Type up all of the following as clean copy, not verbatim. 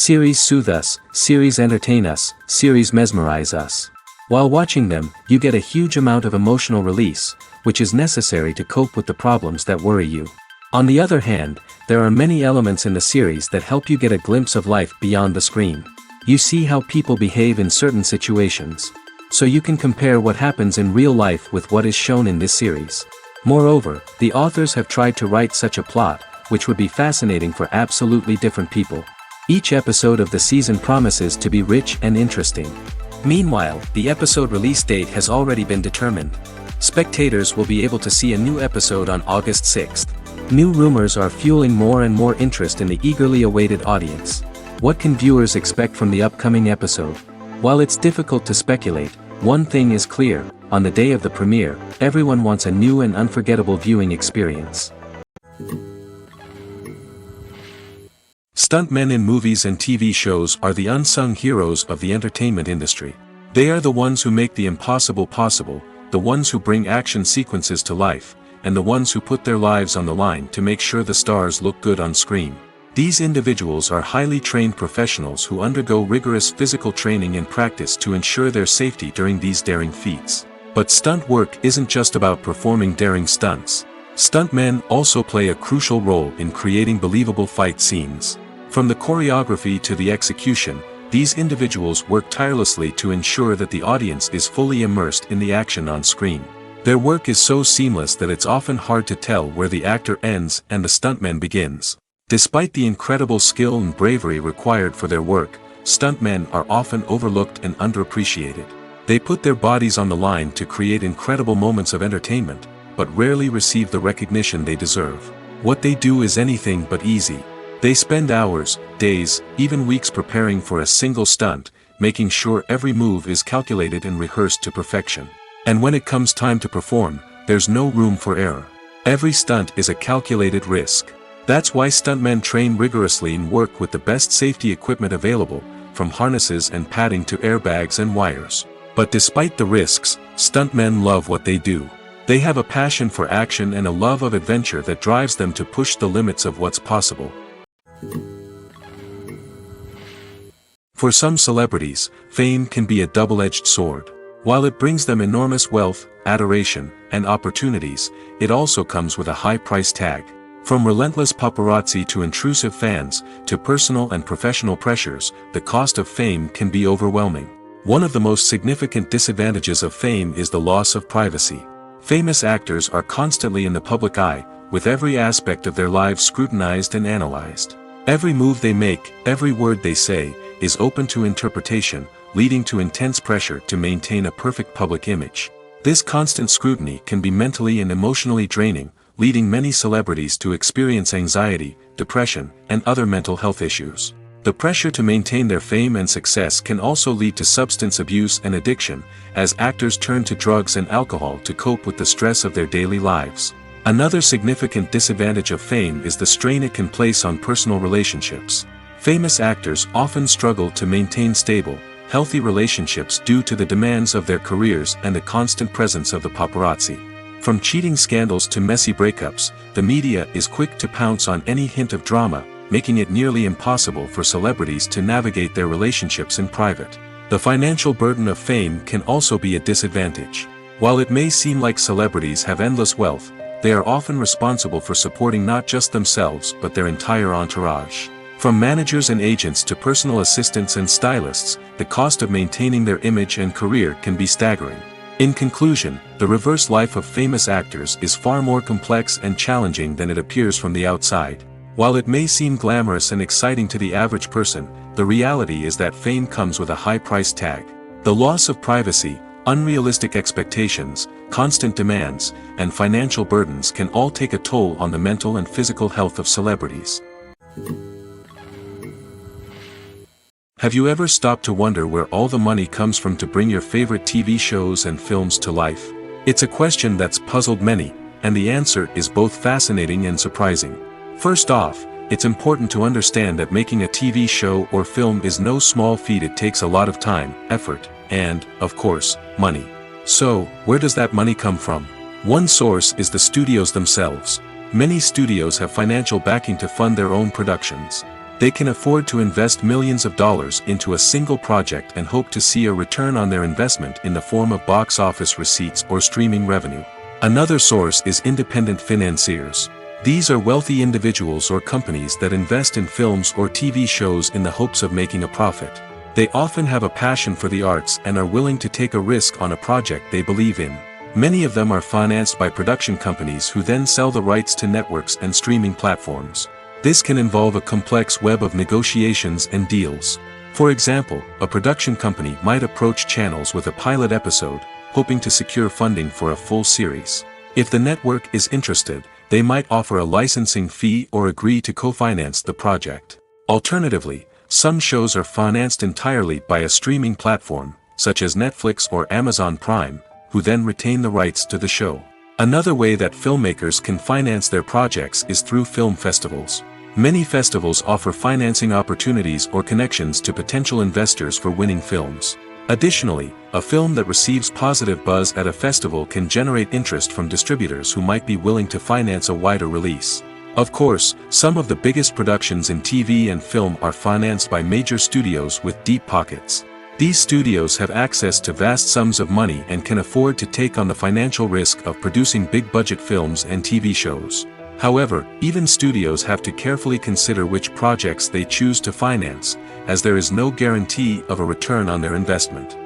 Series soothe us, series entertain us, series mesmerize us. While watching them, you get a huge amount of emotional release, which is necessary to cope with the problems that worry you. On the other hand, there are many elements in the series that help you get a glimpse of life beyond the screen. You see how people behave in certain situations. So you can compare what happens in real life with what is shown in this series. Moreover, the authors have tried to write such a plot, which would be fascinating for absolutely different people. Each episode of the season promises to be rich and interesting. Meanwhile, the episode release date has already been determined. Spectators will be able to see a new episode on August 6th. New rumors are fueling more and more interest in the eagerly awaited audience. What can viewers expect from the upcoming episode? While it's difficult to speculate, one thing is clear: on the day of the premiere, everyone wants a new and unforgettable viewing experience. Stuntmen in movies and TV shows are the unsung heroes of the entertainment industry. They are the ones who make the impossible possible, the ones who bring action sequences to life, and the ones who put their lives on the line to make sure the stars look good on screen. These individuals are highly trained professionals who undergo rigorous physical training and practice to ensure their safety during these daring feats. But stunt work isn't just about performing daring stunts. Stuntmen also play a crucial role in creating believable fight scenes. From the choreography to the execution, these individuals work tirelessly to ensure that the audience is fully immersed in the action on screen. Their work is so seamless that it's often hard to tell where the actor ends and the stuntman begins. Despite the incredible skill and bravery required for their work, stuntmen are often overlooked and underappreciated. They put their bodies on the line to create incredible moments of entertainment, but rarely receive the recognition they deserve. What they do is anything but easy. They spend hours, days, even weeks preparing for a single stunt, making sure every move is calculated and rehearsed to perfection. And when it comes time to perform, there's no room for error. Every stunt is a calculated risk. That's why stuntmen train rigorously and work with the best safety equipment available, from harnesses and padding to airbags and wires. But despite the risks, stuntmen love what they do. They have a passion for action and a love of adventure that drives them to push the limits of what's possible. For some celebrities, fame can be a double-edged sword. While it brings them enormous wealth, adoration, and opportunities, it also comes with a high price tag. From relentless paparazzi to intrusive fans, to personal and professional pressures, the cost of fame can be overwhelming. One of the most significant disadvantages of fame is the loss of privacy. Famous actors are constantly in the public eye, with every aspect of their lives scrutinized and analyzed. Every move they make, every word they say, is open to interpretation, leading to intense pressure to maintain a perfect public image. This constant scrutiny can be mentally and emotionally draining, leading many celebrities to experience anxiety, depression, and other mental health issues. The pressure to maintain their fame and success can also lead to substance abuse and addiction, as actors turn to drugs and alcohol to cope with the stress of their daily lives. Another significant disadvantage of fame is the strain it can place on personal relationships. Famous actors often struggle to maintain stable, healthy relationships due to the demands of their careers and the constant presence of the paparazzi. From cheating scandals to messy breakups, the media is quick to pounce on any hint of drama, making it nearly impossible for celebrities to navigate their relationships in private. The financial burden of fame can also be a disadvantage. While it may seem like celebrities have endless wealth, they are often responsible for supporting not just themselves but their entire entourage. From managers and agents to personal assistants and stylists, the cost of maintaining their image and career can be staggering. In conclusion, the reverse life of famous actors is far more complex and challenging than it appears from the outside. While it may seem glamorous and exciting to the average person, the reality is that fame comes with a high price tag. The loss of privacy, unrealistic expectations, constant demands, and financial burdens can all take a toll on the mental and physical health of celebrities. Have you ever stopped to wonder where all the money comes from to bring your favorite TV shows and films to life? It's a question that's puzzled many, and the answer is both fascinating and surprising. First off, it's important to understand that making a TV show or film is no small feat. It takes a lot of time, effort, and, of course, money. So, where does that money come from? One source is the studios themselves. Many studios have financial backing to fund their own productions. They can afford to invest millions of dollars into a single project and hope to see a return on their investment in the form of box office receipts or streaming revenue. Another source is independent financiers. These are wealthy individuals or companies that invest in films or TV shows in the hopes of making a profit. They often have a passion for the arts and are willing to take a risk on a project they believe in. Many of them are financed by production companies who then sell the rights to networks and streaming platforms. This can involve a complex web of negotiations and deals. For example, a production company might approach channels with a pilot episode, hoping to secure funding for a full series. If the network is interested, they might offer a licensing fee or agree to co-finance the project. Alternatively, some shows are financed entirely by a streaming platform, such as Netflix or Amazon Prime, who then retain the rights to the show. Another way that filmmakers can finance their projects is through film festivals. Many festivals offer financing opportunities or connections to potential investors for winning films. Additionally, a film that receives positive buzz at a festival can generate interest from distributors who might be willing to finance a wider release. Of course, some of the biggest productions in TV and film are financed by major studios with deep pockets. These studios have access to vast sums of money and can afford to take on the financial risk of producing big-budget films and TV shows. However, even studios have to carefully consider which projects they choose to finance, as there is no guarantee of a return on their investment.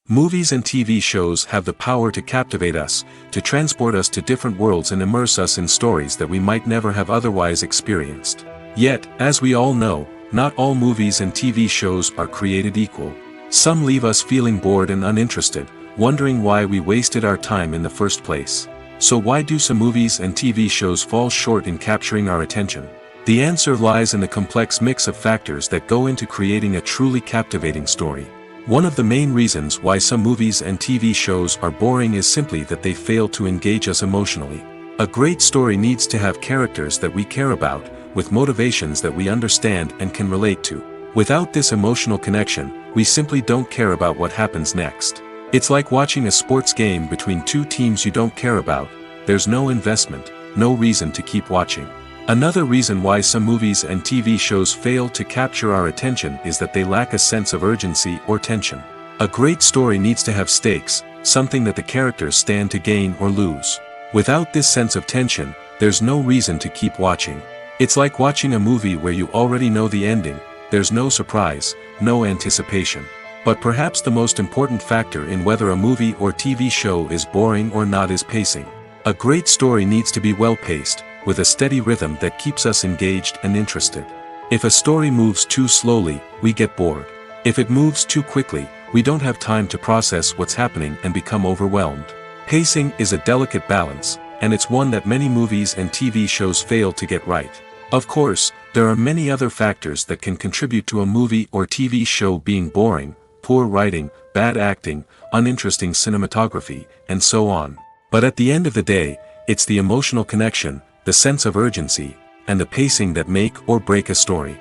Movies and TV shows have the power to captivate us, to transport us to different worlds and immerse us in stories that we might never have otherwise experienced. Yet, as we all know, not all movies and TV shows are created equal. Some leave us feeling bored and uninterested, wondering why we wasted our time in the first place. So why do some movies and TV shows fall short in capturing our attention? The answer lies in the complex mix of factors that go into creating a truly captivating story. One of the main reasons why some movies and TV shows are boring is simply that they fail to engage us emotionally. A great story needs to have characters that we care about, with motivations that we understand and can relate to. Without this emotional connection, we simply don't care about what happens next. It's like watching a sports game between two teams you don't care about. There's no investment, no reason to keep watching. Another reason why some movies and TV shows fail to capture our attention is that they lack a sense of urgency or tension. A great story needs to have stakes, something that the characters stand to gain or lose. Without this sense of tension, there's no reason to keep watching. It's like watching a movie where you already know the ending. There's no surprise, no anticipation. But perhaps the most important factor in whether a movie or TV show is boring or not is pacing. A great story needs to be well-paced, with a steady rhythm that keeps us engaged and interested. If a story moves too slowly, we get bored. If it moves too quickly, we don't have time to process what's happening and become overwhelmed. Pacing is a delicate balance, and it's one that many movies and TV shows fail to get right. Of course, there are many other factors that can contribute to a movie or TV show being boring: poor writing, bad acting, uninteresting cinematography, and so on. But at the end of the day, it's the emotional connection, the sense of urgency, and the pacing that make or break a story.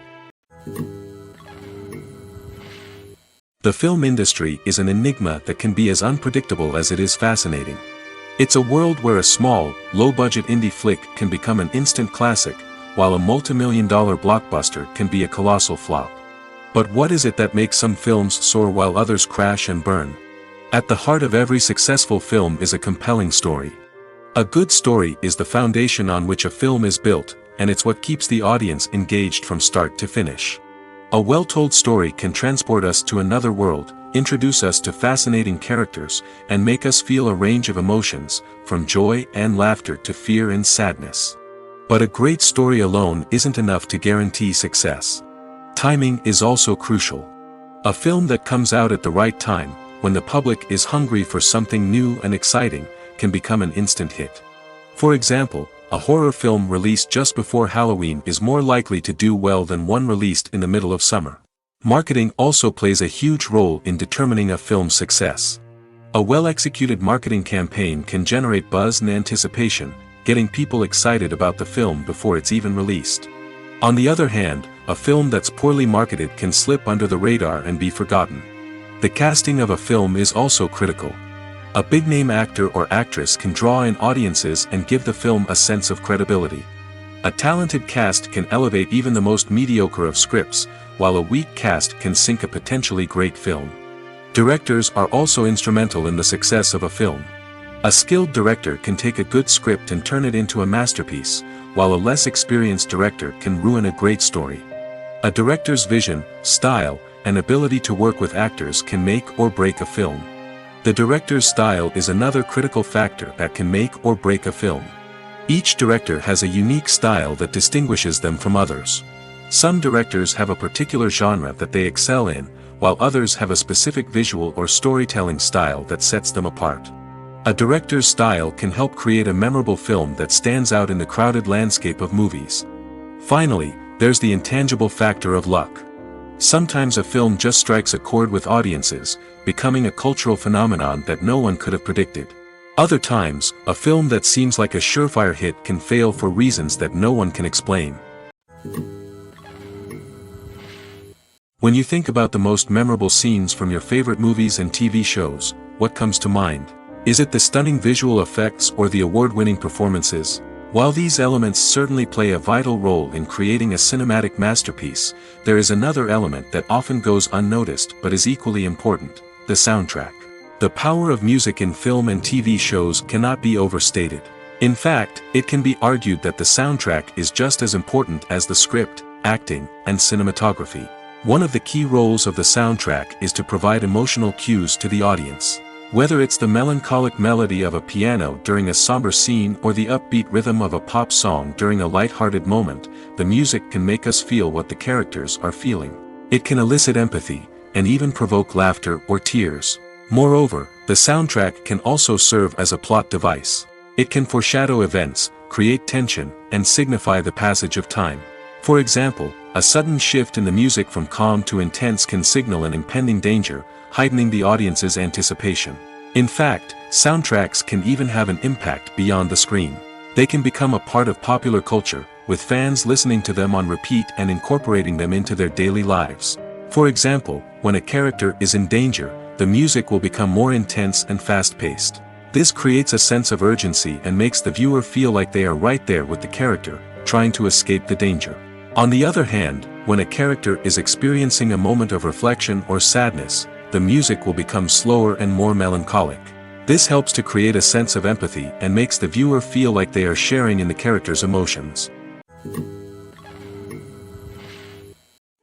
The film industry is an enigma that can be as unpredictable as it is fascinating. It's a world where a small, low-budget indie flick can become an instant classic, while a multi-million-dollar blockbuster can be a colossal flop. But what is it that makes some films soar while others crash and burn? At the heart of every successful film is a compelling story. A good story is the foundation on which a film is built, and it's what keeps the audience engaged from start to finish. A well-told story can transport us to another world, introduce us to fascinating characters, and make us feel a range of emotions, from joy and laughter to fear and sadness. But a great story alone isn't enough to guarantee success. Timing is also crucial. A film that comes out at the right time, when the public is hungry for something new and exciting, can become an instant hit. For example, a horror film released just before Halloween is more likely to do well than one released in the middle of summer. Marketing also plays a huge role in determining a film's success. A well-executed marketing campaign can generate buzz and anticipation, getting people excited about the film before it's even released. On the other hand, a film that's poorly marketed can slip under the radar and be forgotten. The casting of a film is also critical. A big-name actor or actress can draw in audiences and give the film a sense of credibility. A talented cast can elevate even the most mediocre of scripts, while a weak cast can sink a potentially great film. Directors are also instrumental in the success of a film. A skilled director can take a good script and turn it into a masterpiece, while a less experienced director can ruin a great story. A director's vision, style, and ability to work with actors can make or break a film. The director's style is another critical factor that can make or break a film. Each director has a unique style that distinguishes them from others. Some directors have a particular genre that they excel in, while others have a specific visual or storytelling style that sets them apart. A director's style can help create a memorable film that stands out in the crowded landscape of movies. Finally, there's the intangible factor of luck. Sometimes a film just strikes a chord with audiences, becoming a cultural phenomenon that no one could have predicted. Other times, a film that seems like a surefire hit can fail for reasons that no one can explain. When you think about the most memorable scenes from your favorite movies and TV shows, what comes to mind? Is it the stunning visual effects or the award-winning performances? While these elements certainly play a vital role in creating a cinematic masterpiece, there is another element that often goes unnoticed but is equally important: the soundtrack. The power of music in film and TV shows cannot be overstated. In fact, it can be argued that the soundtrack is just as important as the script, acting, and cinematography. One of the key roles of the soundtrack is to provide emotional cues to the audience. Whether it's the melancholic melody of a piano during a somber scene or the upbeat rhythm of a pop song during a light-hearted moment, the music can make us feel what the characters are feeling. It can elicit empathy, and even provoke laughter or tears. Moreover, the soundtrack can also serve as a plot device. It can foreshadow events, create tension, and signify the passage of time. For example, a sudden shift in the music from calm to intense can signal an impending danger, heightening the audience's anticipation. In fact, soundtracks can even have an impact beyond the screen. They can become a part of popular culture, with fans listening to them on repeat and incorporating them into their daily lives. For example, when a character is in danger, the music will become more intense and fast-paced. This creates a sense of urgency and makes the viewer feel like they are right there with the character, trying to escape the danger. On the other hand, when a character is experiencing a moment of reflection or sadness, the music will become slower and more melancholic. This helps to create a sense of empathy and makes the viewer feel like they are sharing in the character's emotions.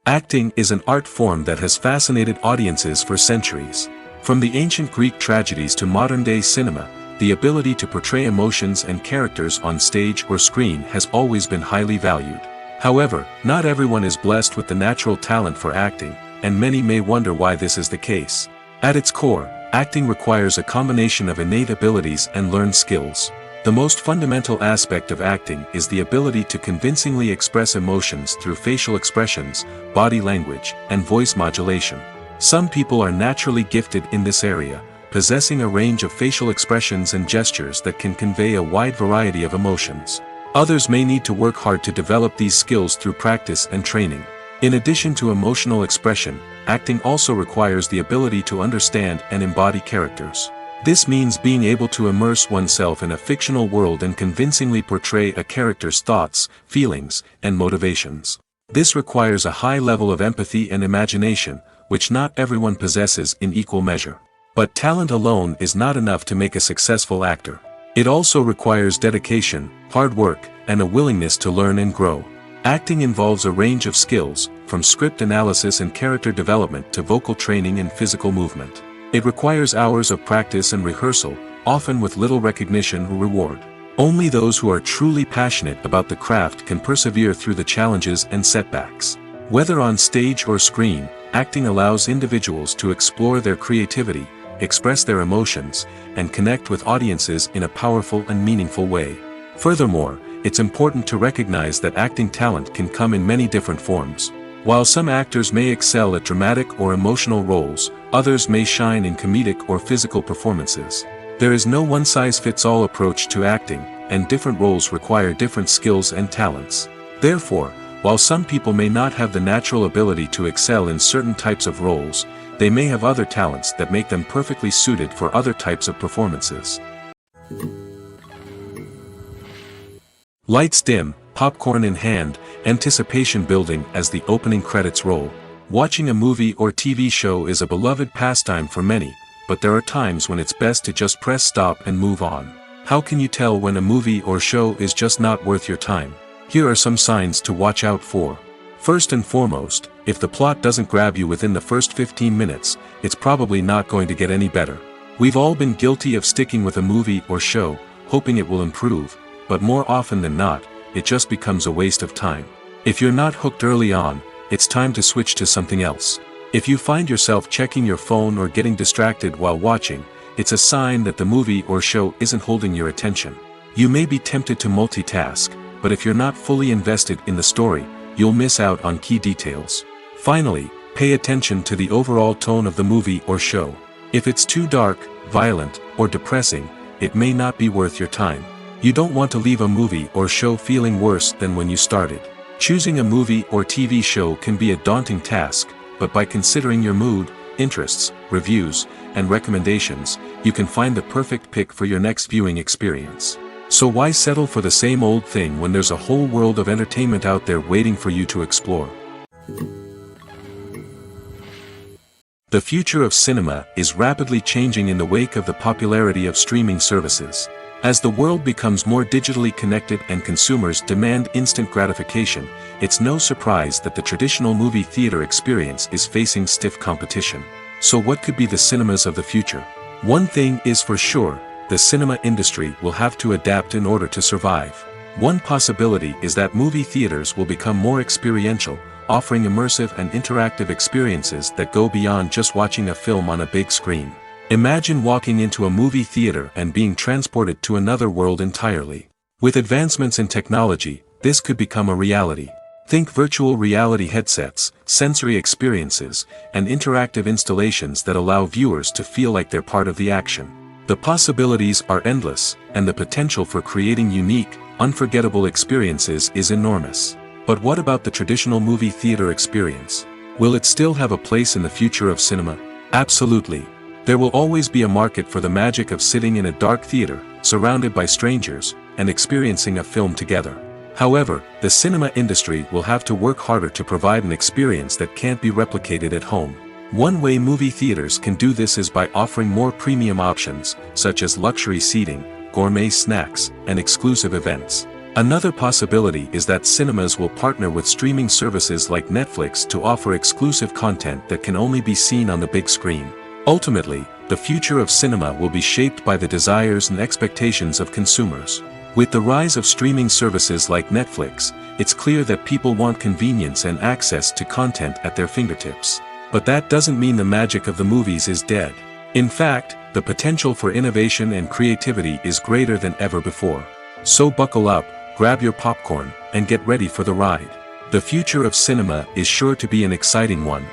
Acting is an art form that has fascinated audiences for centuries. From the ancient Greek tragedies to modern-day cinema, the ability to portray emotions and characters on stage or screen has always been highly valued. However, not everyone is blessed with the natural talent for acting, and many may wonder why this is the case. At its core, acting requires a combination of innate abilities and learned skills. The most fundamental aspect of acting is the ability to convincingly express emotions through facial expressions, body language, and voice modulation. Some people are naturally gifted in this area, possessing a range of facial expressions and gestures that can convey a wide variety of emotions. Others may need to work hard to develop these skills through practice and training. In addition to emotional expression, acting also requires the ability to understand and embody characters. This means being able to immerse oneself in a fictional world and convincingly portray a character's thoughts, feelings, and motivations. This requires a high level of empathy and imagination, which not everyone possesses in equal measure. But talent alone is not enough to make a successful actor. It also requires dedication, hard work, and a willingness to learn and grow. Acting involves a range of skills, from script analysis and character development to vocal training and physical movement. It requires hours of practice and rehearsal, often with little recognition or reward. Only those who are truly passionate about the craft can persevere through the challenges and setbacks. Whether on stage or screen, acting allows individuals to explore their creativity, express their emotions, and connect with audiences in a powerful and meaningful way. Furthermore, it's important to recognize that acting talent can come in many different forms. While some actors may excel at dramatic or emotional roles, others may shine in comedic or physical performances. There is no one-size-fits-all approach to acting, and different roles require different skills and talents. Therefore, while some people may not have the natural ability to excel in certain types of roles, they may have other talents that make them perfectly suited for other types of performances. Lights dim, popcorn in hand, anticipation building as the opening credits roll. Watching a movie or TV show is a beloved pastime for many, but there are times when it's best to just press stop and move on. How can you tell when a movie or show is just not worth your time? Here are some signs to watch out for. First and foremost, if the plot doesn't grab you within the first 15 minutes, it's probably not going to get any better. We've all been guilty of sticking with a movie or show, hoping it will improve, but more often than not, it just becomes a waste of time. If you're not hooked early on, it's time to switch to something else. If you find yourself checking your phone or getting distracted while watching, it's a sign that the movie or show isn't holding your attention. You may be tempted to multitask, but if you're not fully invested in the story, you'll miss out on key details. Finally, pay attention to the overall tone of the movie or show. If it's too dark, violent, or depressing, it may not be worth your time. You don't want to leave a movie or show feeling worse than when you started. Choosing a movie or TV show can be a daunting task, but by considering your mood, interests, reviews, and recommendations, you can find the perfect pick for your next viewing experience. So why settle for the same old thing when there's a whole world of entertainment out there waiting for you to explore? The future of cinema is rapidly changing in the wake of the popularity of streaming services. As the world becomes more digitally connected and consumers demand instant gratification, it's no surprise that the traditional movie theater experience is facing stiff competition. So what could be the cinemas of the future? One thing is for sure, the cinema industry will have to adapt in order to survive. One possibility is that movie theaters will become more experiential, offering immersive and interactive experiences that go beyond just watching a film on a big screen. Imagine walking into a movie theater and being transported to another world entirely. With advancements in technology, this could become a reality. Think virtual reality headsets, sensory experiences, and interactive installations that allow viewers to feel like they're part of the action. The possibilities are endless, and the potential for creating unique, unforgettable experiences is enormous. But what about the traditional movie theater experience? Will it still have a place in the future of cinema? Absolutely. There will always be a market for the magic of sitting in a dark theater, surrounded by strangers, and experiencing a film together. However, the cinema industry will have to work harder to provide an experience that can't be replicated at home. One way movie theaters can do this is by offering more premium options, such as luxury seating, gourmet snacks, and exclusive events. Another possibility is that cinemas will partner with streaming services like Netflix to offer exclusive content that can only be seen on the big screen. Ultimately, the future of cinema will be shaped by the desires and expectations of consumers. With the rise of streaming services like Netflix, it's clear that people want convenience and access to content at their fingertips. But that doesn't mean the magic of the movies is dead. In fact, the potential for innovation and creativity is greater than ever before. So buckle up, grab your popcorn, and get ready for the ride. The future of cinema is sure to be an exciting one.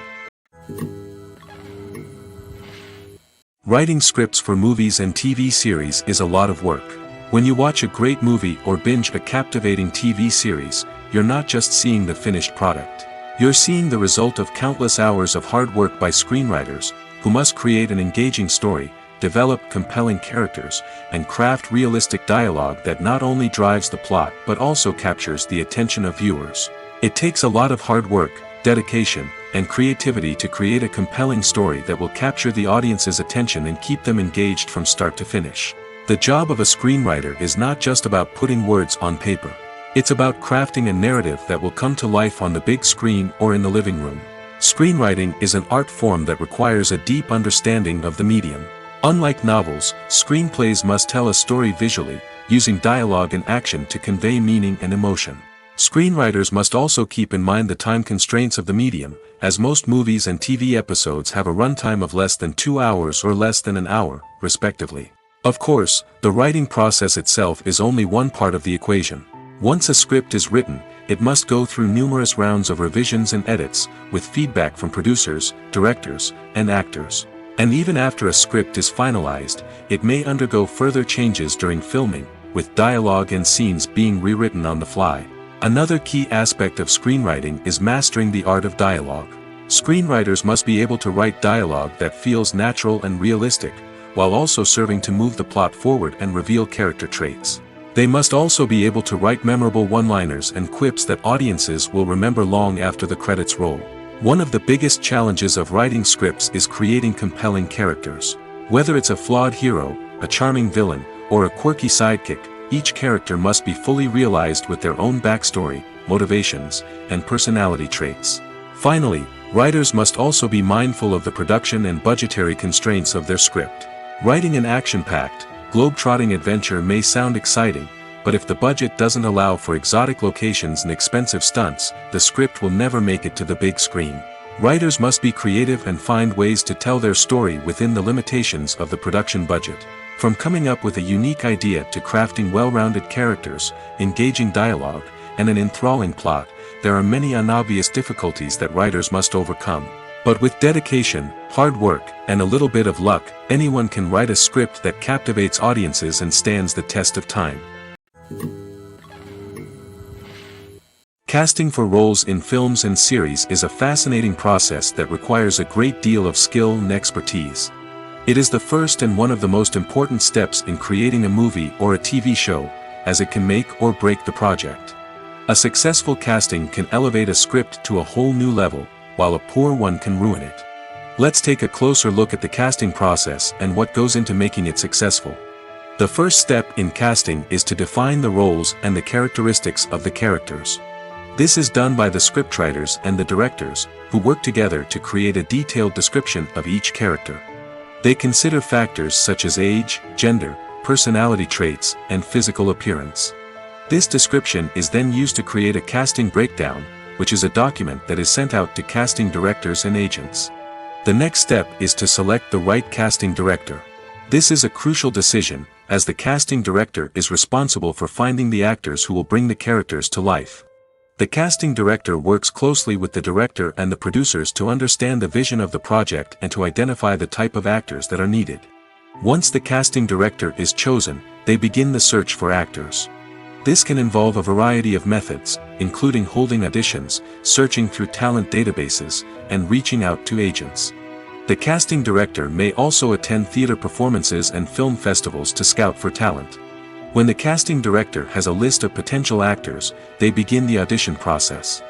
Writing scripts for movies and TV series is a lot of work. When you watch a great movie or binge a captivating TV series, you're not just seeing the finished product. You're seeing the result of countless hours of hard work by screenwriters, who must create an engaging story, develop compelling characters, and craft realistic dialogue that not only drives the plot but also captures the attention of viewers. It takes a lot of hard work, dedication, and creativity to create a compelling story that will capture the audience's attention and keep them engaged from start to finish. The job of a screenwriter is not just about putting words on paper. It's about crafting a narrative that will come to life on the big screen or in the living room. Screenwriting is an art form that requires a deep understanding of the medium. Unlike novels, screenplays must tell a story visually, using dialogue and action to convey meaning and emotion. Screenwriters must also keep in mind the time constraints of the medium, as most movies and TV episodes have a runtime of less than 2 hours or less than an hour, respectively. Of course, the writing process itself is only one part of the equation. Once a script is written, it must go through numerous rounds of revisions and edits, with feedback from producers, directors, and actors. And even after a script is finalized, it may undergo further changes during filming, with dialogue and scenes being rewritten on the fly. Another key aspect of screenwriting is mastering the art of dialogue. Screenwriters must be able to write dialogue that feels natural and realistic, while also serving to move the plot forward and reveal character traits. They must also be able to write memorable one-liners and quips that audiences will remember long after the credits roll. One of the biggest challenges of writing scripts is creating compelling characters. Whether it's a flawed hero, a charming villain, or a quirky sidekick, each character must be fully realized with their own backstory, motivations, and personality traits. Finally, writers must also be mindful of the production and budgetary constraints of their script. Writing an action-packed, globe-trotting adventure may sound exciting, but if the budget doesn't allow for exotic locations and expensive stunts, the script will never make it to the big screen. Writers must be creative and find ways to tell their story within the limitations of the production budget. From coming up with a unique idea to crafting well-rounded characters, engaging dialogue, and an enthralling plot, there are many unobvious difficulties that writers must overcome. But with dedication, hard work, and a little bit of luck, anyone can write a script that captivates audiences and stands the test of time. Casting for roles in films and series is a fascinating process that requires a great deal of skill and expertise. It is the first and one of the most important steps in creating a movie or a TV show, as it can make or break the project. A successful casting can elevate a script to a whole new level, while a poor one can ruin it. Let's take a closer look at the casting process and what goes into making it successful. The first step in casting is to define the roles and the characteristics of the characters. This is done by the scriptwriters and the directors, who work together to create a detailed description of each character. They consider factors such as age, gender, personality traits, and physical appearance. This description is then used to create a casting breakdown, which is a document that is sent out to casting directors and agents. The next step is to select the right casting director. This is a crucial decision, as the casting director is responsible for finding the actors who will bring the characters to life. The casting director works closely with the director and the producers to understand the vision of the project and to identify the type of actors that are needed. Once the casting director is chosen, they begin the search for actors. This can involve a variety of methods, including holding auditions, searching through talent databases, and reaching out to agents. The casting director may also attend theater performances and film festivals to scout for talent. When the casting director has a list of potential actors, they begin the audition process.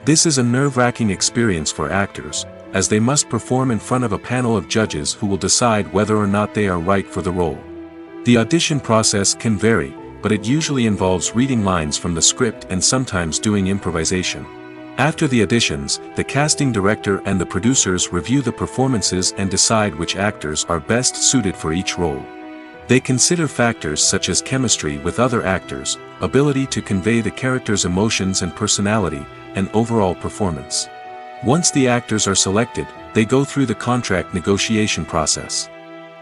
This is a nerve-wracking experience for actors, as they must perform in front of a panel of judges who will decide whether or not they are right for the role. The audition process can vary, but it usually involves reading lines from the script and sometimes doing improvisation. After the auditions, the casting director and the producers review the performances and decide which actors are best suited for each role. They consider factors such as chemistry with other actors, ability to convey the character's emotions and personality, and overall performance. Once the actors are selected, they go through the contract negotiation process.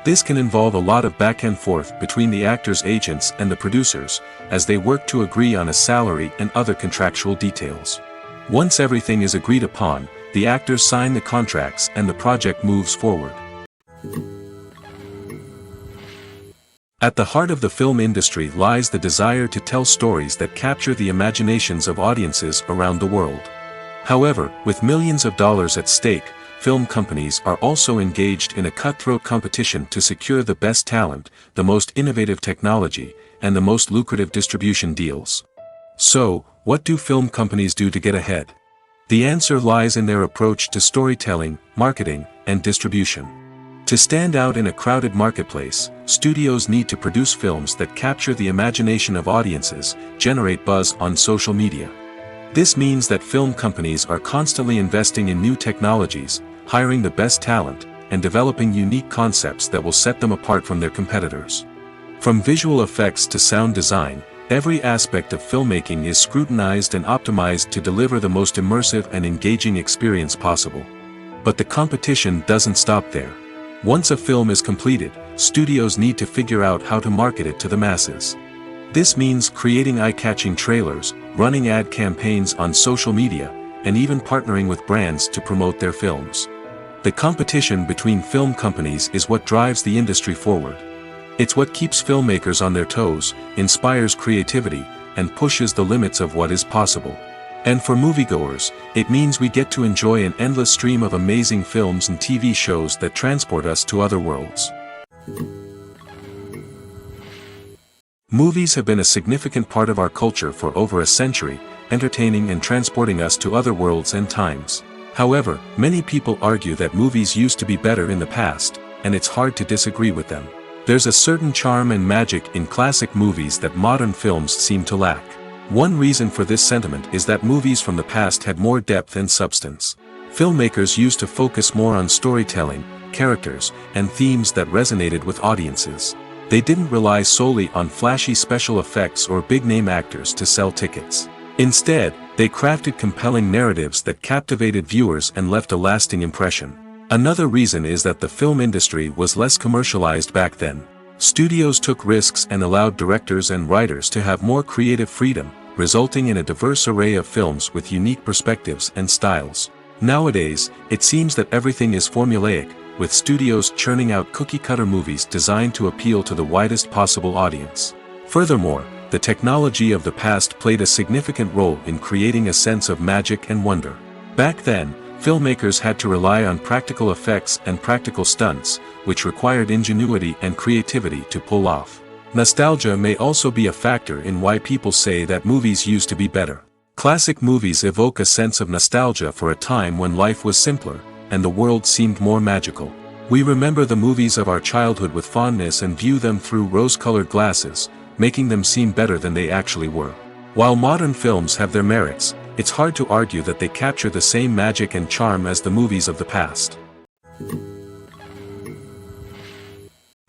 This can involve a lot of back and forth between the actors' agents and the producers, as they work to agree on a salary and other contractual details. Once everything is agreed upon, the actors sign the contracts and the project moves forward. At the heart of the film industry lies the desire to tell stories that capture the imaginations of audiences around the world. However, with millions of dollars at stake, film companies are also engaged in a cutthroat competition to secure the best talent, the most innovative technology, and the most lucrative distribution deals. So, what do film companies do to get ahead? The answer lies in their approach to storytelling, marketing, and distribution. To stand out in a crowded marketplace, studios need to produce films that capture the imagination of audiences, generate buzz on social media. This means that film companies are constantly investing in new technologies, hiring the best talent, and developing unique concepts that will set them apart from their competitors. From visual effects to sound design, every aspect of filmmaking is scrutinized and optimized to deliver the most immersive and engaging experience possible. But the competition doesn't stop there. Once a film is completed, studios need to figure out how to market it to the masses. This means creating eye-catching trailers, running ad campaigns on social media, and even partnering with brands to promote their films. The competition between film companies is what drives the industry forward. It's what keeps filmmakers on their toes, inspires creativity, and pushes the limits of what is possible. And for moviegoers, it means we get to enjoy an endless stream of amazing films and TV shows that transport us to other worlds. Movies have been a significant part of our culture for over a century, entertaining and transporting us to other worlds and times. However, many people argue that movies used to be better in the past, and it's hard to disagree with them. There's a certain charm and magic in classic movies that modern films seem to lack. One reason for this sentiment is that movies from the past had more depth and substance. Filmmakers used to focus more on storytelling, characters, and themes that resonated with audiences. They didn't rely solely on flashy special effects or big-name actors to sell tickets. Instead, they crafted compelling narratives that captivated viewers and left a lasting impression. Another reason is that the film industry was less commercialized back then. Studios took risks and allowed directors and writers to have more creative freedom, resulting in a diverse array of films with unique perspectives and styles. Nowadays, it seems that everything is formulaic, with studios churning out cookie-cutter movies designed to appeal to the widest possible audience. Furthermore, the technology of the past played a significant role in creating a sense of magic and wonder. Back then, filmmakers had to rely on practical effects and practical stunts, which required ingenuity and creativity to pull off. Nostalgia may also be a factor in why people say that movies used to be better. Classic movies evoke a sense of nostalgia for a time when life was simpler, and the world seemed more magical. We remember the movies of our childhood with fondness and view them through rose-colored glasses, making them seem better than they actually were. While modern films have their merits, it's hard to argue that they capture the same magic and charm as the movies of the past.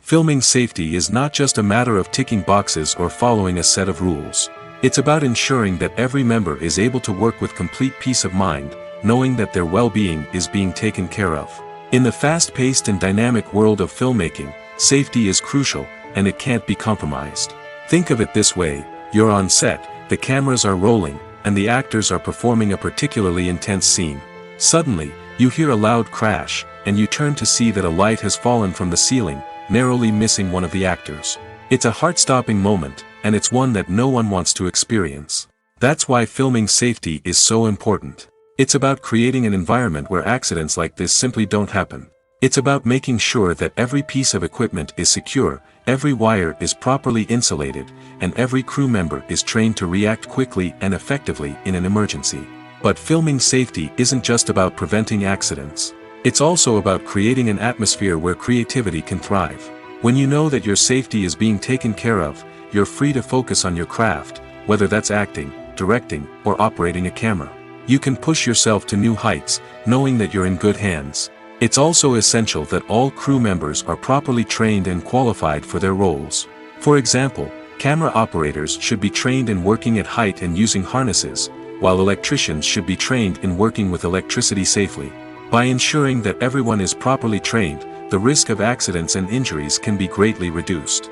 Filming safety is not just a matter of ticking boxes or following a set of rules. It's about ensuring that every member is able to work with complete peace of mind, knowing that their well-being is being taken care of. In the fast-paced and dynamic world of filmmaking, safety is crucial, and it can't be compromised. Think of it this way: you're on set, the cameras are rolling, and the actors are performing a particularly intense scene. Suddenly, you hear a loud crash, and you turn to see that a light has fallen from the ceiling, narrowly missing one of the actors. It's a heart-stopping moment, and it's one that no one wants to experience. That's why filming safety is so important. It's about creating an environment where accidents like this simply don't happen. It's about making sure that every piece of equipment is secure, every wire is properly insulated, and every crew member is trained to react quickly and effectively in an emergency. But filming safety isn't just about preventing accidents. It's also about creating an atmosphere where creativity can thrive. When you know that your safety is being taken care of, you're free to focus on your craft, whether that's acting, directing, or operating a camera. You can push yourself to new heights, knowing that you're in good hands. It's also essential that all crew members are properly trained and qualified for their roles. For example, camera operators should be trained in working at height and using harnesses, while electricians should be trained in working with electricity safely. By ensuring that everyone is properly trained, the risk of accidents and injuries can be greatly reduced.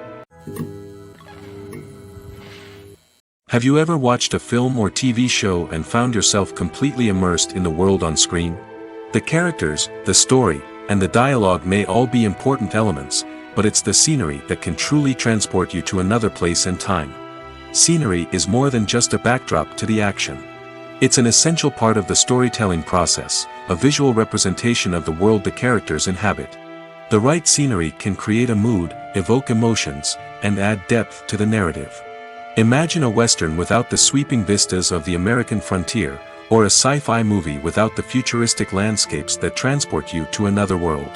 Have you ever watched a film or TV show and found yourself completely immersed in the world on screen? The characters, the story, and the dialogue may all be important elements, but it's the scenery that can truly transport you to another place and time. Scenery is more than just a backdrop to the action. It's an essential part of the storytelling process, a visual representation of the world the characters inhabit. The right scenery can create a mood, evoke emotions, and add depth to the narrative. Imagine a Western without the sweeping vistas of the American frontier, or a sci-fi movie without the futuristic landscapes that transport you to another world.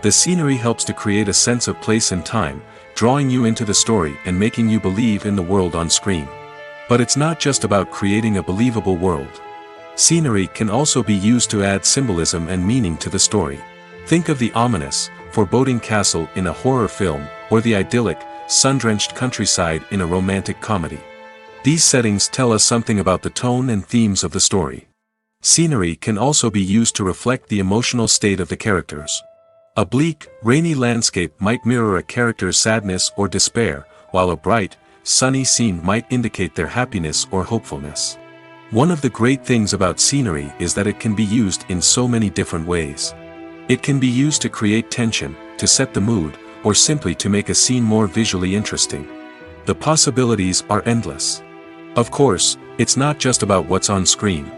The scenery helps to create a sense of place and time, drawing you into the story and making you believe in the world on screen. But it's not just about creating a believable world. Scenery can also be used to add symbolism and meaning to the story. Think of the ominous, foreboding castle in a horror film, or the idyllic, sun-drenched countryside in a romantic comedy. These settings tell us something about the tone and themes of the story. Scenery can also be used to reflect the emotional state of the characters. A bleak, rainy landscape might mirror a character's sadness or despair, while a bright, sunny scene might indicate their happiness or hopefulness. One of the great things about scenery is that it can be used in so many different ways. It can be used to create tension, to set the mood, or simply to make a scene more visually interesting. The possibilities are endless. Of course, it's not just about what's on screen.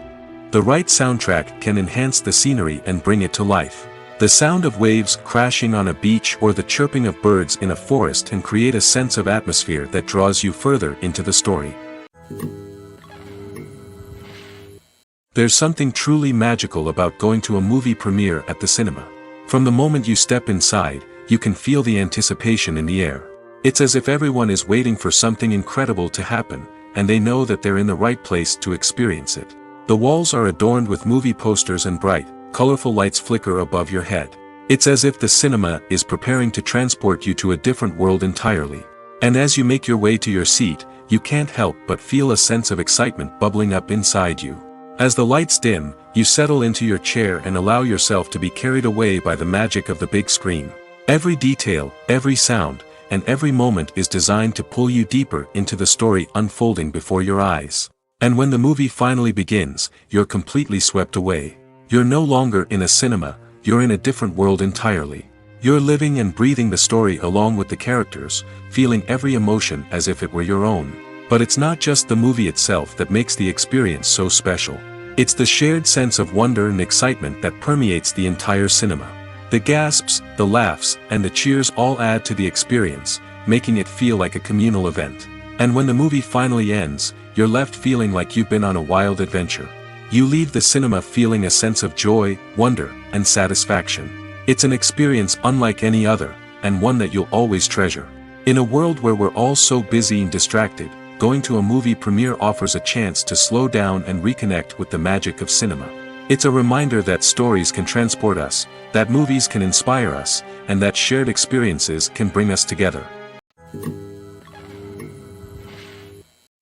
The right soundtrack can enhance the scenery and bring it to life. The sound of waves crashing on a beach or the chirping of birds in a forest can create a sense of atmosphere that draws you further into the story. There's something truly magical about going to a movie premiere at the cinema. From the moment you step inside, you can feel the anticipation in the air. It's as if everyone is waiting for something incredible to happen, and they know that they're in the right place to experience it. The walls are adorned with movie posters and bright, colorful lights flicker above your head. It's as if the cinema is preparing to transport you to a different world entirely. And as you make your way to your seat, you can't help but feel a sense of excitement bubbling up inside you. As the lights dim, you settle into your chair and allow yourself to be carried away by the magic of the big screen. Every detail, every sound, and every moment is designed to pull you deeper into the story unfolding before your eyes. And when the movie finally begins, you're completely swept away. You're no longer in a cinema, you're in a different world entirely. You're living and breathing the story along with the characters, feeling every emotion as if it were your own. But it's not just the movie itself that makes the experience so special. It's the shared sense of wonder and excitement that permeates the entire cinema. The gasps, the laughs, and the cheers all add to the experience, making it feel like a communal event. And when the movie finally ends, you're left feeling like you've been on a wild adventure. You leave the cinema feeling a sense of joy, wonder, and satisfaction. It's an experience unlike any other, and one that you'll always treasure. In a world where we're all so busy and distracted, going to a movie premiere offers a chance to slow down and reconnect with the magic of cinema. It's a reminder that stories can transport us, that movies can inspire us, and that shared experiences can bring us together.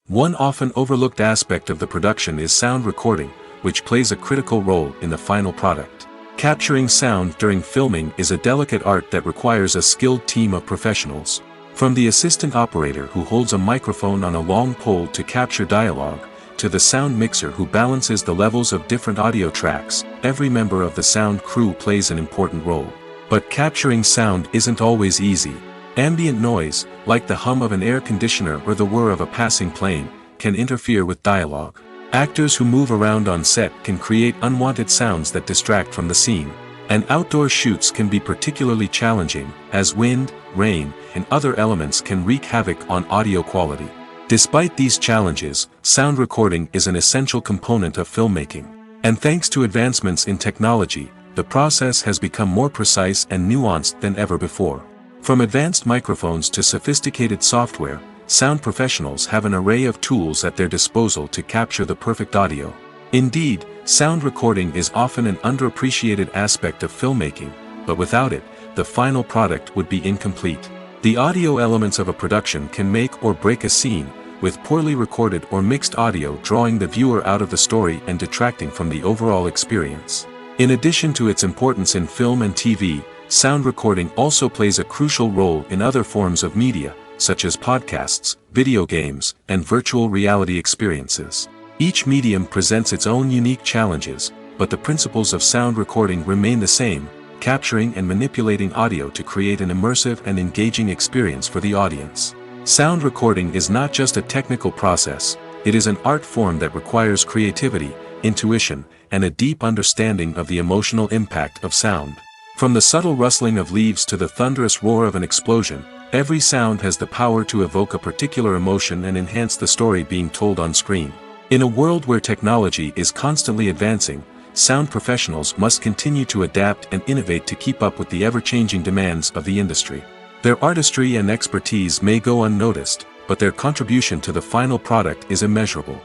One often overlooked aspect of the production is sound recording, which plays a critical role in the final product. Capturing sound during filming is a delicate art that requires a skilled team of professionals. From the assistant operator who holds a microphone on a long pole to capture dialogue, to the sound mixer who balances the levels of different audio tracks, every member of the sound crew plays an important role. But capturing sound isn't always easy. Ambient noise, like the hum of an air conditioner or the whir of a passing plane, can interfere with dialogue. Actors who move around on set can create unwanted sounds that distract from the scene. And outdoor shoots can be particularly challenging, as wind, rain, and other elements can wreak havoc on audio quality. Despite these challenges, sound recording is an essential component of filmmaking. And thanks to advancements in technology, the process has become more precise and nuanced than ever before. From advanced microphones to sophisticated software, sound professionals have an array of tools at their disposal to capture the perfect audio. Indeed, sound recording is often an underappreciated aspect of filmmaking, but without it, the final product would be incomplete. The audio elements of a production can make or break a scene, with poorly recorded or mixed audio drawing the viewer out of the story and detracting from the overall experience. In addition to its importance in film and TV, sound recording also plays a crucial role in other forms of media, such as podcasts, video games, and virtual reality experiences. Each medium presents its own unique challenges, but the principles of sound recording remain the same, capturing and manipulating audio to create an immersive and engaging experience for the audience. Sound recording is not just a technical process, it is an art form that requires creativity, intuition, and a deep understanding of the emotional impact of sound. From the subtle rustling of leaves to the thunderous roar of an explosion, every sound has the power to evoke a particular emotion and enhance the story being told on screen. In a world where technology is constantly advancing, sound professionals must continue to adapt and innovate to keep up with the ever-changing demands of the industry. Their artistry and expertise may go unnoticed, but their contribution to the final product is immeasurable.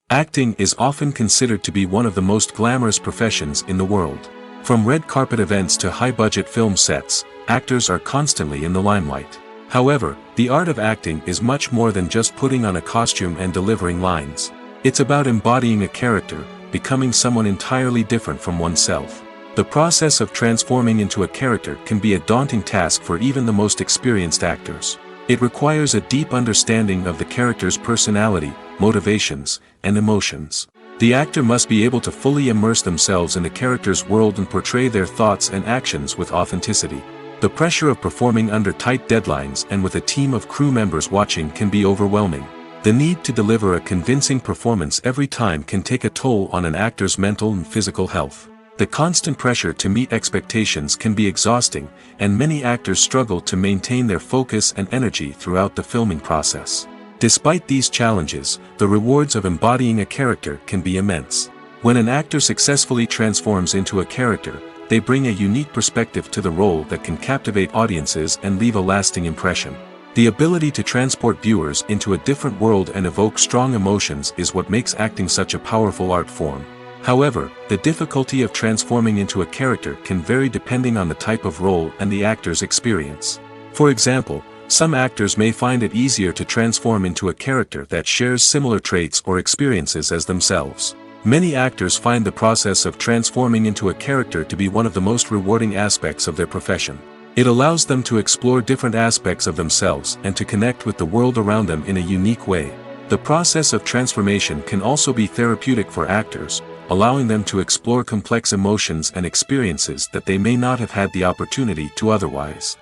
Acting is often considered to be one of the most glamorous professions in the world. From red carpet events to high-budget film sets, actors are constantly in the limelight. However, the art of acting is much more than just putting on a costume and delivering lines. It's about embodying a character, becoming someone entirely different from oneself. The process of transforming into a character can be a daunting task for even the most experienced actors. It requires a deep understanding of the character's personality, motivations, and emotions. The actor must be able to fully immerse themselves in the character's world and portray their thoughts and actions with authenticity. The pressure of performing under tight deadlines and with a team of crew members watching can be overwhelming. The need to deliver a convincing performance every time can take a toll on an actor's mental and physical health. The constant pressure to meet expectations can be exhausting, and many actors struggle to maintain their focus and energy throughout the filming process. Despite these challenges, the rewards of embodying a character can be immense. When an actor successfully transforms into a character, they bring a unique perspective to the role that can captivate audiences and leave a lasting impression. The ability to transport viewers into a different world and evoke strong emotions is what makes acting such a powerful art form. However, the difficulty of transforming into a character can vary depending on the type of role and the actor's experience. For example, some actors may find it easier to transform into a character that shares similar traits or experiences as themselves. Many actors find the process of transforming into a character to be one of the most rewarding aspects of their profession. It allows them to explore different aspects of themselves and to connect with the world around them in a unique way. The process of transformation can also be therapeutic for actors, allowing them to explore complex emotions and experiences that they may not have had the opportunity to otherwise.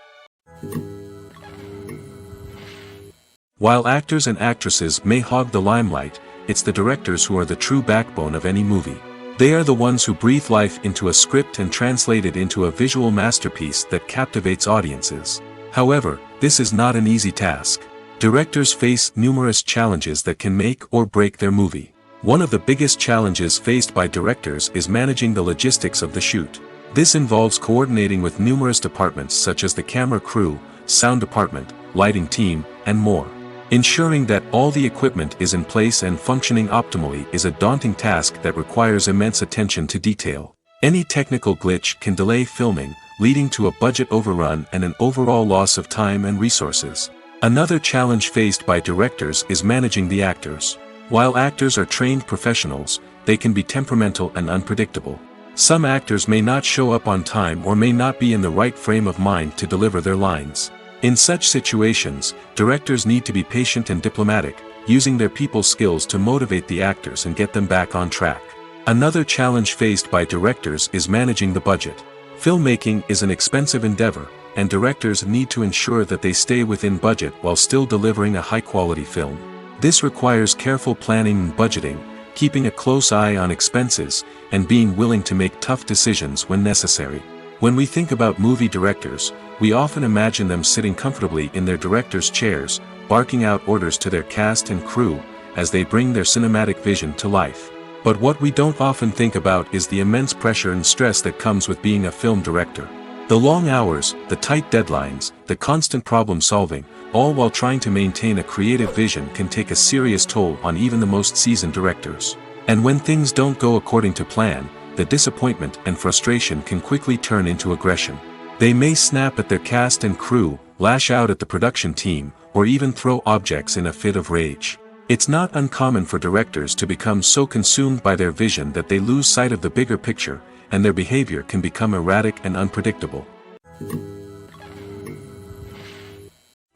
While actors and actresses may hog the limelight, it's the directors who are the true backbone of any movie. They are the ones who breathe life into a script and translate it into a visual masterpiece that captivates audiences. However, this is not an easy task. Directors face numerous challenges that can make or break their movie. One of the biggest challenges faced by directors is managing the logistics of the shoot. This involves coordinating with numerous departments such as the camera crew, sound department, lighting team, and more. Ensuring that all the equipment is in place and functioning optimally is a daunting task that requires immense attention to detail. Any technical glitch can delay filming, leading to a budget overrun and an overall loss of time and resources. Another challenge faced by directors is managing the actors. While actors are trained professionals, they can be temperamental and unpredictable. Some actors may not show up on time or may not be in the right frame of mind to deliver their lines. In such situations, directors need to be patient and diplomatic, using their people skills to motivate the actors and get them back on track. Another challenge faced by directors is managing the budget. Filmmaking is an expensive endeavor, and directors need to ensure that they stay within budget while still delivering a high-quality film. This requires careful planning and budgeting, keeping a close eye on expenses, and being willing to make tough decisions when necessary. When we think about movie directors, we often imagine them sitting comfortably in their director's chairs, barking out orders to their cast and crew, as they bring their cinematic vision to life. But what we don't often think about is the immense pressure and stress that comes with being a film director. The long hours, the tight deadlines, the constant problem-solving, all while trying to maintain a creative vision can take a serious toll on even the most seasoned directors. And when things don't go according to plan, the disappointment and frustration can quickly turn into aggression. They may snap at their cast and crew, lash out at the production team, or even throw objects in a fit of rage. It's not uncommon for directors to become so consumed by their vision that they lose sight of the bigger picture, and their behavior can become erratic and unpredictable.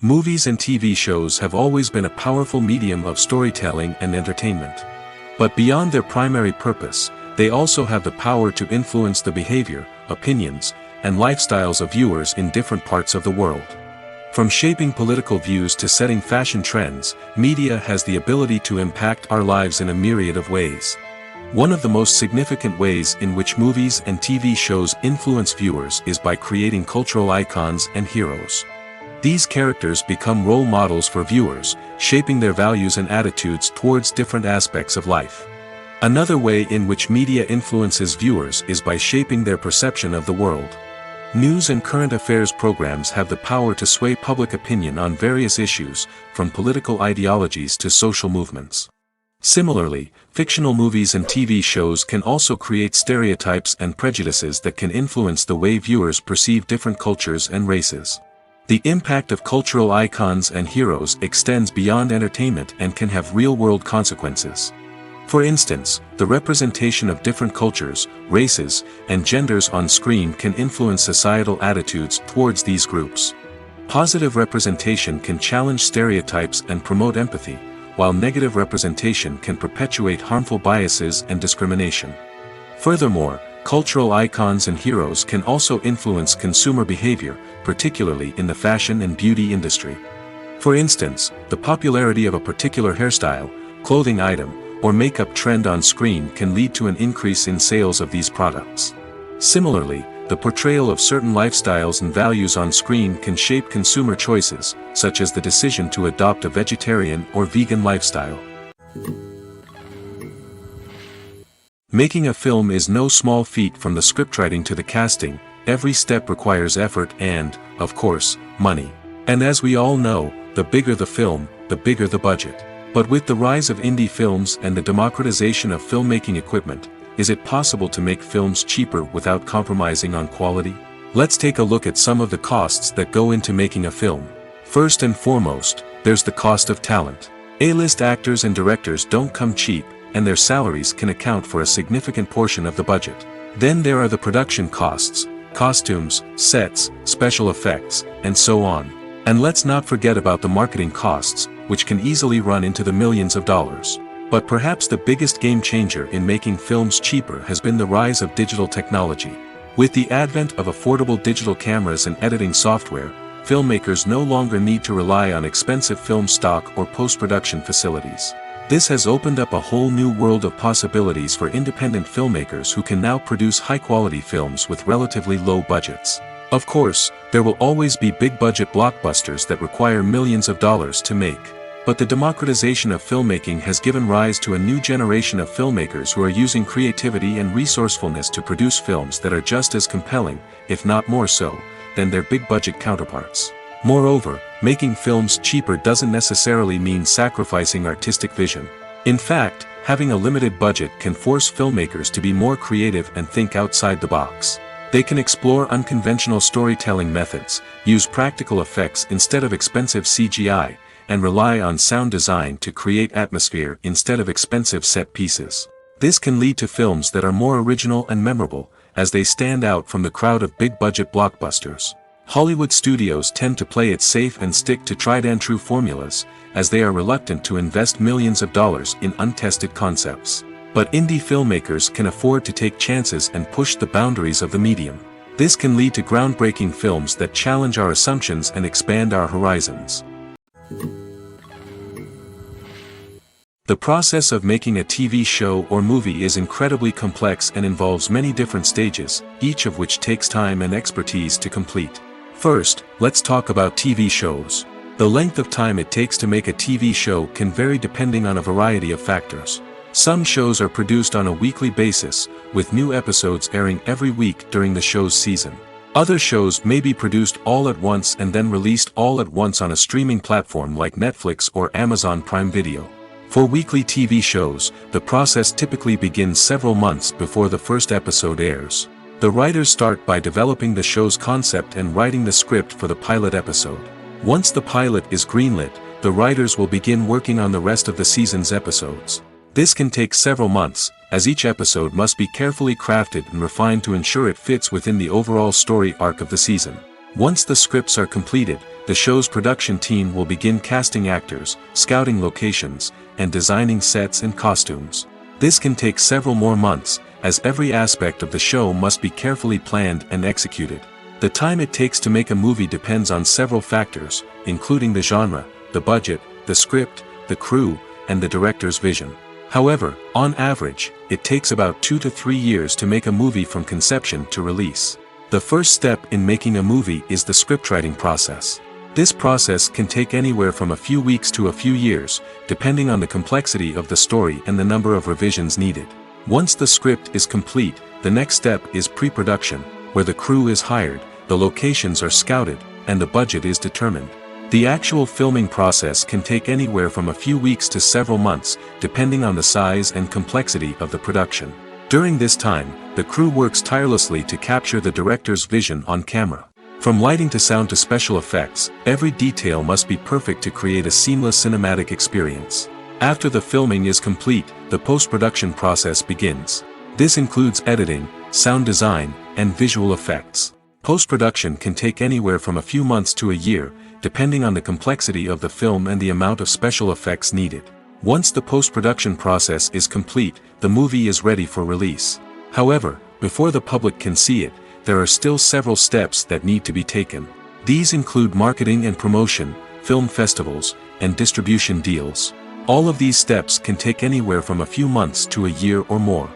Movies and TV shows have always been a powerful medium of storytelling and entertainment. But beyond their primary purpose, they also have the power to influence the behavior, opinions, and lifestyles of viewers in different parts of the world. From shaping political views to setting fashion trends, media has the ability to impact our lives in a myriad of ways. One of the most significant ways in which movies and TV shows influence viewers is by creating cultural icons and heroes. These characters become role models for viewers, shaping their values and attitudes towards different aspects of life. Another way in which media influences viewers is by shaping their perception of the world. News and current affairs programs have the power to sway public opinion on various issues, from political ideologies to social movements. Similarly, fictional movies and TV shows can also create stereotypes and prejudices that can influence the way viewers perceive different cultures and races. The impact of cultural icons and heroes extends beyond entertainment and can have real-world consequences. For instance, the representation of different cultures, races, and genders on screen can influence societal attitudes towards these groups. Positive representation can challenge stereotypes and promote empathy, while negative representation can perpetuate harmful biases and discrimination. Furthermore, cultural icons and heroes can also influence consumer behavior, particularly in the fashion and beauty industry. For instance, the popularity of a particular hairstyle, clothing item, or makeup trend on screen can lead to an increase in sales of these products. Similarly, the portrayal of certain lifestyles and values on screen can shape consumer choices, such as the decision to adopt a vegetarian or vegan lifestyle. Making a film is no small feat. From the scriptwriting to the casting, every step requires effort and, of course, money. And as we all know, the bigger the film, the bigger the budget. But with the rise of indie films and the democratization of filmmaking equipment, is it possible to make films cheaper without compromising on quality? Let's take a look at some of the costs that go into making a film. First and foremost, there's the cost of talent. A-list actors and directors don't come cheap, and their salaries can account for a significant portion of the budget. Then there are the production costs, costumes, sets, special effects, and so on. And let's not forget about the marketing costs, which can easily run into the millions of dollars. But perhaps the biggest game changer in making films cheaper has been the rise of digital technology. With the advent of affordable digital cameras and editing software, filmmakers no longer need to rely on expensive film stock or post-production facilities. This has opened up a whole new world of possibilities for independent filmmakers who can now produce high-quality films with relatively low budgets. Of course, there will always be big-budget blockbusters that require millions of dollars to make. But the democratization of filmmaking has given rise to a new generation of filmmakers who are using creativity and resourcefulness to produce films that are just as compelling, if not more so, than their big-budget counterparts. Moreover, making films cheaper doesn't necessarily mean sacrificing artistic vision. In fact, having a limited budget can force filmmakers to be more creative and think outside the box. They can explore unconventional storytelling methods, use practical effects instead of expensive CGI, and rely on sound design to create atmosphere instead of expensive set pieces. This can lead to films that are more original and memorable, as they stand out from the crowd of big-budget blockbusters. Hollywood studios tend to play it safe and stick to tried-and-true formulas, as they are reluctant to invest millions of dollars in untested concepts. But indie filmmakers can afford to take chances and push the boundaries of the medium. This can lead to groundbreaking films that challenge our assumptions and expand our horizons. The process of making a TV show or movie is incredibly complex and involves many different stages, each of which takes time and expertise to complete. First, let's talk about TV shows. The length of time it takes to make a TV show can vary depending on a variety of factors. Some shows are produced on a weekly basis, with new episodes airing every week during the show's season. Other shows may be produced all at once and then released all at once on a streaming platform like Netflix or Amazon Prime Video. For weekly TV shows, the process typically begins several months before the first episode airs. The writers start by developing the show's concept and writing the script for the pilot episode. Once the pilot is greenlit, the writers will begin working on the rest of the season's episodes. This can take several months, as each episode must be carefully crafted and refined to ensure it fits within the overall story arc of the season. Once the scripts are completed, the show's production team will begin casting actors, scouting locations, and designing sets and costumes. This can take several more months, as every aspect of the show must be carefully planned and executed. The time it takes to make a movie depends on several factors, including the genre, the budget, the script, the crew, and the director's vision. However, on average, it takes about 2 to 3 years to make a movie from conception to release. The first step in making a movie is the scriptwriting process. This process can take anywhere from a few weeks to a few years, depending on the complexity of the story and the number of revisions needed. Once the script is complete, the next step is pre-production, where the crew is hired, the locations are scouted, and the budget is determined. The actual filming process can take anywhere from a few weeks to several months, depending on the size and complexity of the production. During this time, the crew works tirelessly to capture the director's vision on camera. From lighting to sound to special effects, every detail must be perfect to create a seamless cinematic experience. After the filming is complete, the post-production process begins. This includes editing, sound design, and visual effects. Post-production can take anywhere from a few months to a year, depending on the complexity of the film and the amount of special effects needed. Once the post-production process is complete, the movie is ready for release. However, before the public can see it, there are still several steps that need to be taken. These include marketing and promotion, film festivals, and distribution deals. All of these steps can take anywhere from a few months to a year or more.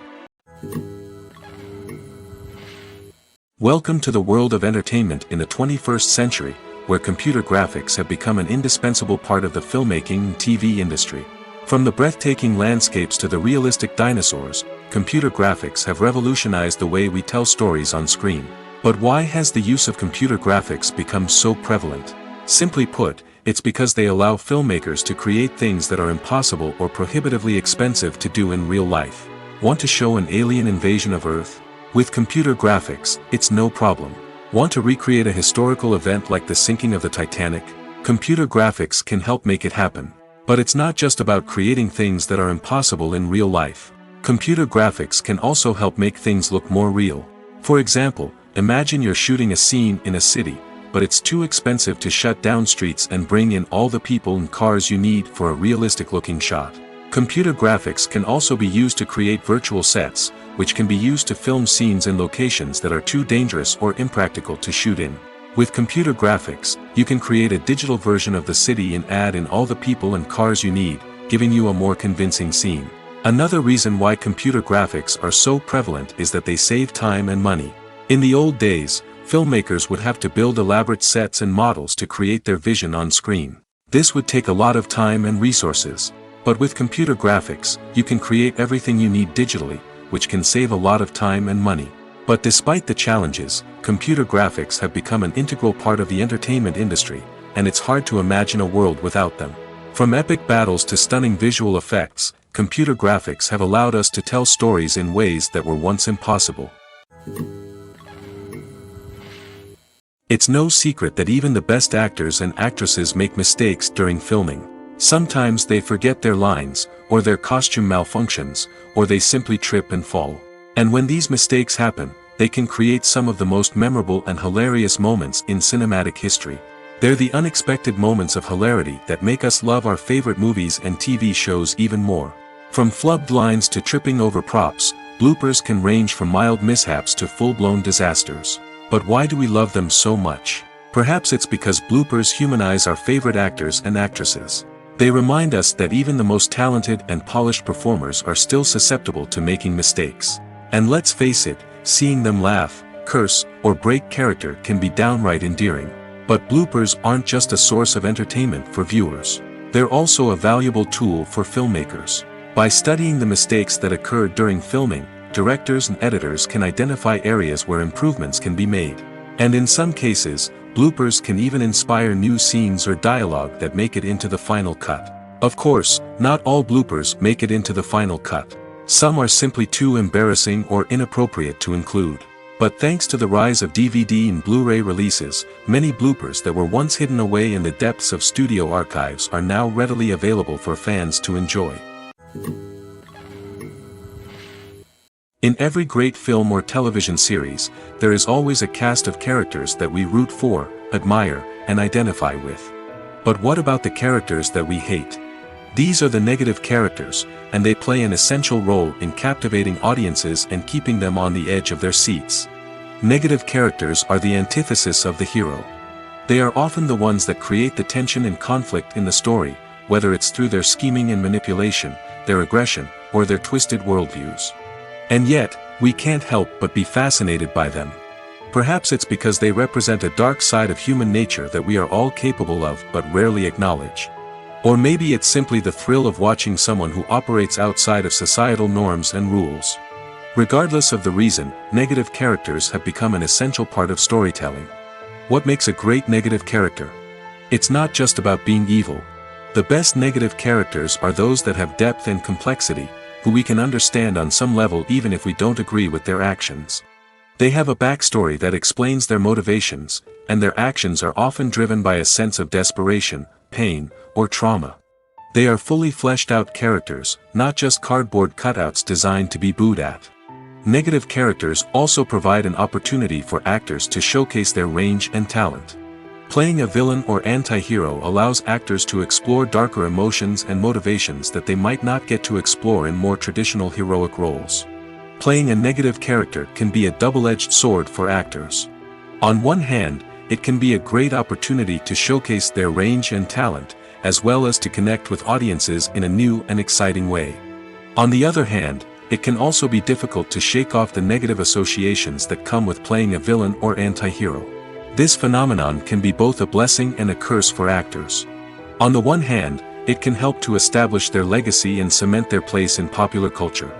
Welcome to the world of entertainment in the 21st century, where computer graphics have become an indispensable part of the filmmaking and TV industry. From the breathtaking landscapes to the realistic dinosaurs, computer graphics have revolutionized the way we tell stories on screen. But why has the use of computer graphics become so prevalent? Simply put, it's because they allow filmmakers to create things that are impossible or prohibitively expensive to do in real life. Want to show an alien invasion of Earth? With computer graphics, it's no problem. Want to recreate a historical event like the sinking of the Titanic? Computer graphics can help make it happen. But it's not just about creating things that are impossible in real life. Computer graphics can also help make things look more real. For example, imagine you're shooting a scene in a city, but it's too expensive to shut down streets and bring in all the people and cars you need for a realistic-looking shot. Computer graphics can also be used to create virtual sets, which can be used to film scenes in locations that are too dangerous or impractical to shoot in. With computer graphics, you can create a digital version of the city and add in all the people and cars you need, giving you a more convincing scene. Another reason why computer graphics are so prevalent is that they save time and money. In the old days, filmmakers would have to build elaborate sets and models to create their vision on screen. This would take a lot of time and resources. But with computer graphics, you can create everything you need digitally, which can save a lot of time and money. But despite the challenges, computer graphics have become an integral part of the entertainment industry, and it's hard to imagine a world without them. From epic battles to stunning visual effects, computer graphics have allowed us to tell stories in ways that were once impossible. It's no secret that even the best actors and actresses make mistakes during filming. Sometimes they forget their lines, or their costume malfunctions, or they simply trip and fall. And when these mistakes happen, they can create some of the most memorable and hilarious moments in cinematic history. They're the unexpected moments of hilarity that make us love our favorite movies and TV shows even more. From flubbed lines to tripping over props, bloopers can range from mild mishaps to full-blown disasters. But why do we love them so much? Perhaps it's because bloopers humanize our favorite actors and actresses. They remind us that even the most talented and polished performers are still susceptible to making mistakes. And let's face it, seeing them laugh, curse, or break character can be downright endearing. But bloopers aren't just a source of entertainment for viewers. They're also a valuable tool for filmmakers. By studying the mistakes that occurred during filming, directors and editors can identify areas where improvements can be made. And in some cases, bloopers can even inspire new scenes or dialogue that make it into the final cut. Of course, not all bloopers make it into the final cut. Some are simply too embarrassing or inappropriate to include. But thanks to the rise of DVD and Blu-ray releases, many bloopers that were once hidden away in the depths of studio archives are now readily available for fans to enjoy. In every great film or television series, there is always a cast of characters that we root for, admire, and identify with. But what about the characters that we hate? These are the negative characters, and they play an essential role in captivating audiences and keeping them on the edge of their seats. Negative characters are the antithesis of the hero. They are often the ones that create the tension and conflict in the story, whether it's through their scheming and manipulation, their aggression, or their twisted worldviews. And yet, we can't help but be fascinated by them. Perhaps it's because they represent a dark side of human nature that we are all capable of but rarely acknowledge. Or maybe it's simply the thrill of watching someone who operates outside of societal norms and rules. Regardless of the reason, negative characters have become an essential part of storytelling. What makes a great negative character? It's not just about being evil. The best negative characters are those that have depth and complexity, who we can understand on some level even if we don't agree with their actions. They have a backstory that explains their motivations, and their actions are often driven by a sense of desperation, pain, or trauma. They are fully fleshed out characters, not just cardboard cutouts designed to be booed at. Negative characters also provide an opportunity for actors to showcase their range and talent. Playing a villain or anti-hero allows actors to explore darker emotions and motivations that they might not get to explore in more traditional heroic roles. Playing a negative character can be a double-edged sword for actors. On one hand, it can be a great opportunity to showcase their range and talent, as well as to connect with audiences in a new and exciting way. On the other hand, it can also be difficult to shake off the negative associations that come with playing a villain or anti-hero. This phenomenon can be both a blessing and a curse for actors. On the one hand, it can help to establish their legacy and cement their place in popular culture.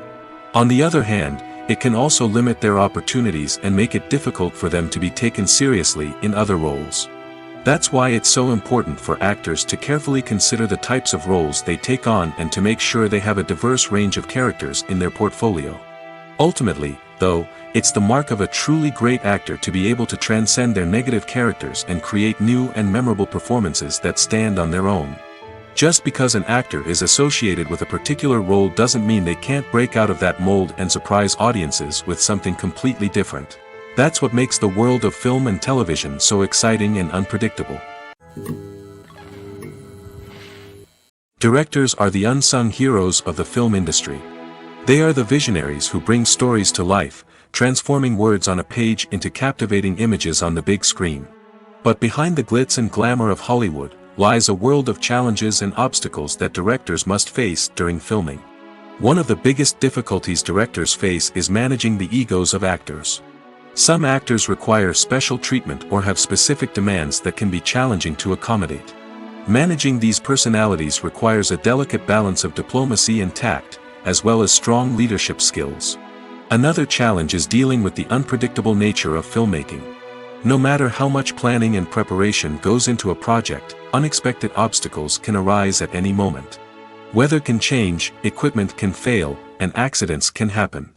On the other hand, it can also limit their opportunities and make it difficult for them to be taken seriously in other roles. That's why it's so important for actors to carefully consider the types of roles they take on and to make sure they have a diverse range of characters in their portfolio. Ultimately, though, it's the mark of a truly great actor to be able to transcend their negative characters and create new and memorable performances that stand on their own. Just because an actor is associated with a particular role doesn't mean they can't break out of that mold and surprise audiences with something completely different. That's what makes the world of film and television so exciting and unpredictable. Directors are the unsung heroes of the film industry. They are the visionaries who bring stories to life, transforming words on a page into captivating images on the big screen. But behind the glitz and glamour of Hollywood lies a world of challenges and obstacles that directors must face during filming. One of the biggest difficulties directors face is managing the egos of actors. Some actors require special treatment or have specific demands that can be challenging to accommodate. Managing these personalities requires a delicate balance of diplomacy and tact, as well as strong leadership skills. Another challenge is dealing with the unpredictable nature of filmmaking. No matter how much planning and preparation goes into a project, unexpected obstacles can arise at any moment. Weather can change, equipment can fail, and accidents can happen.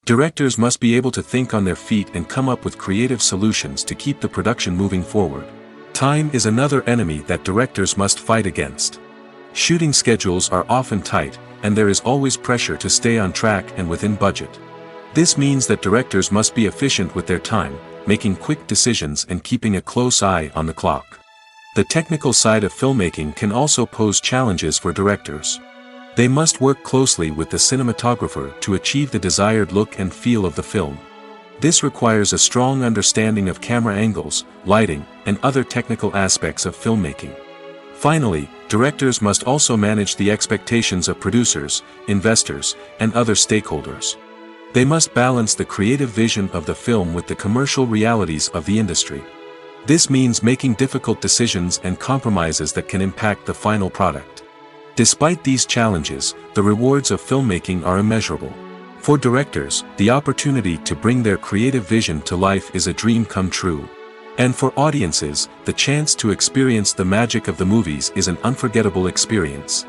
Directors must be able to think on their feet and come up with creative solutions to keep the production moving forward. Time is another enemy that directors must fight against. Shooting schedules are often tight, and there is always pressure to stay on track and within budget. This means that directors must be efficient with their time, making quick decisions and keeping a close eye on the clock. The technical side of filmmaking can also pose challenges for directors. They must work closely with the cinematographer to achieve the desired look and feel of the film. This requires a strong understanding of camera angles, lighting, and other technical aspects of filmmaking. Finally, directors must also manage the expectations of producers, investors, and other stakeholders. They must balance the creative vision of the film with the commercial realities of the industry. This means making difficult decisions and compromises that can impact the final product. Despite these challenges, the rewards of filmmaking are immeasurable. For directors, the opportunity to bring their creative vision to life is a dream come true. And for audiences, the chance to experience the magic of the movies is an unforgettable experience.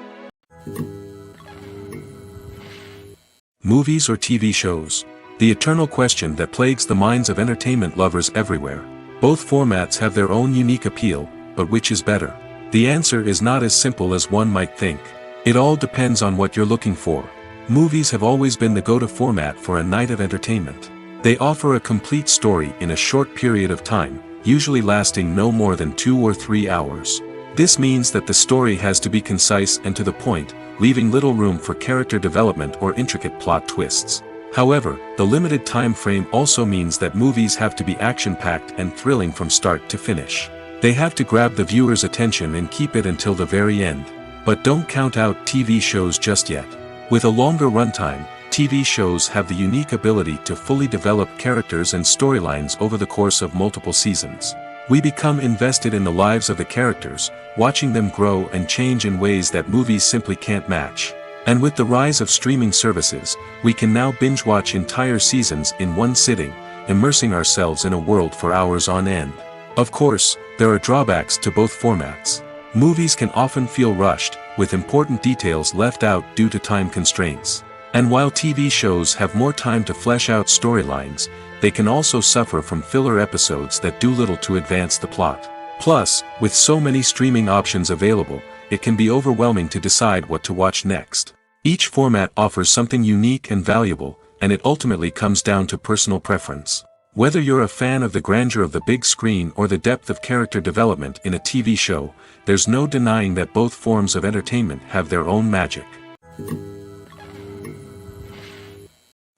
Movies or TV shows? The eternal question that plagues the minds of entertainment lovers everywhere. Both formats have their own unique appeal, but which is better? The answer is not as simple as one might think. It all depends on what you're looking for. Movies have always been the go-to format for a night of entertainment. They offer a complete story in a short period of time, usually lasting no more than 2 or 3 hours. This means that the story has to be concise and to the point, leaving little room for character development or intricate plot twists. However, the limited time frame also means that movies have to be action-packed and thrilling from start to finish. They have to grab the viewer's attention and keep it until the very end. But don't count out TV shows just yet. With a longer runtime, TV shows have the unique ability to fully develop characters and storylines over the course of multiple seasons. We become invested in the lives of the characters, watching them grow and change in ways that movies simply can't match. And with the rise of streaming services, we can now binge-watch entire seasons in one sitting, immersing ourselves in a world for hours on end. Of course, there are drawbacks to both formats. Movies can often feel rushed, with important details left out due to time constraints. And while TV shows have more time to flesh out storylines, they can also suffer from filler episodes that do little to advance the plot. Plus, with so many streaming options available, it can be overwhelming to decide what to watch next. Each format offers something unique and valuable, and it ultimately comes down to personal preference. Whether you're a fan of the grandeur of the big screen or the depth of character development in a TV show, there's no denying that both forms of entertainment have their own magic.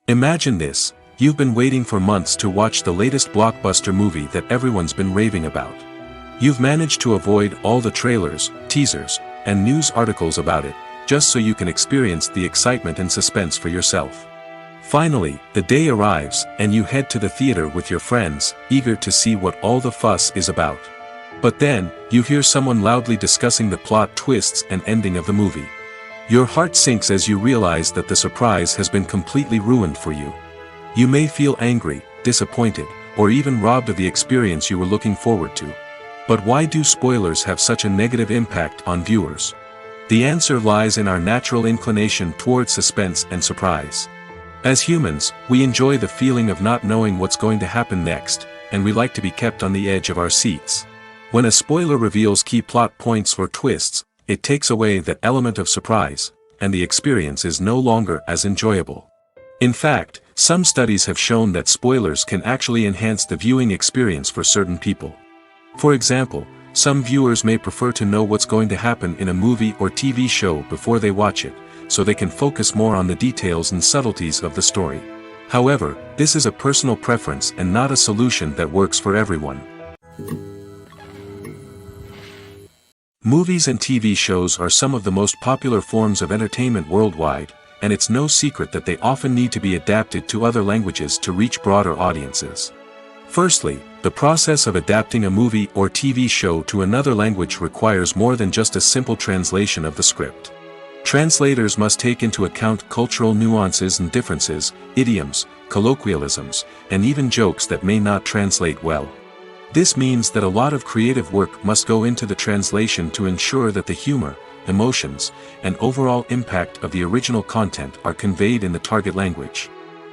Imagine this: You've been waiting for months to watch the latest blockbuster movie that everyone's been raving about. You've managed to avoid all the trailers, teasers, and news articles about it, just so you can experience the excitement and suspense for yourself. Finally, the day arrives, and you head to the theater with your friends, eager to see what all the fuss is about. But then, you hear someone loudly discussing the plot twists and ending of the movie. Your heart sinks as you realize that the surprise has been completely ruined for you. You may feel angry, disappointed, or even robbed of the experience you were looking forward to. But why do spoilers have such a negative impact on viewers? The answer lies in our natural inclination towards suspense and surprise. As humans, we enjoy the feeling of not knowing what's going to happen next, and we like to be kept on the edge of our seats. When a spoiler reveals key plot points or twists, it takes away that element of surprise, and the experience is no longer as enjoyable. In fact, some studies have shown that spoilers can actually enhance the viewing experience for certain people. For example, some viewers may prefer to know what's going to happen in a movie or TV show before they watch it, so they can focus more on the details and subtleties of the story. However, this is a personal preference and not a solution that works for everyone. Movies and TV shows are some of the most popular forms of entertainment worldwide, and it's no secret that they often need to be adapted to other languages to reach broader audiences. Firstly, the process of adapting a movie or TV show to another language requires more than just a simple translation of the script. Translators must take into account cultural nuances and differences, idioms, colloquialisms, and even jokes that may not translate well. This means that a lot of creative work must go into the translation to ensure that the humor, emotions, and overall impact of the original content are conveyed in the target language.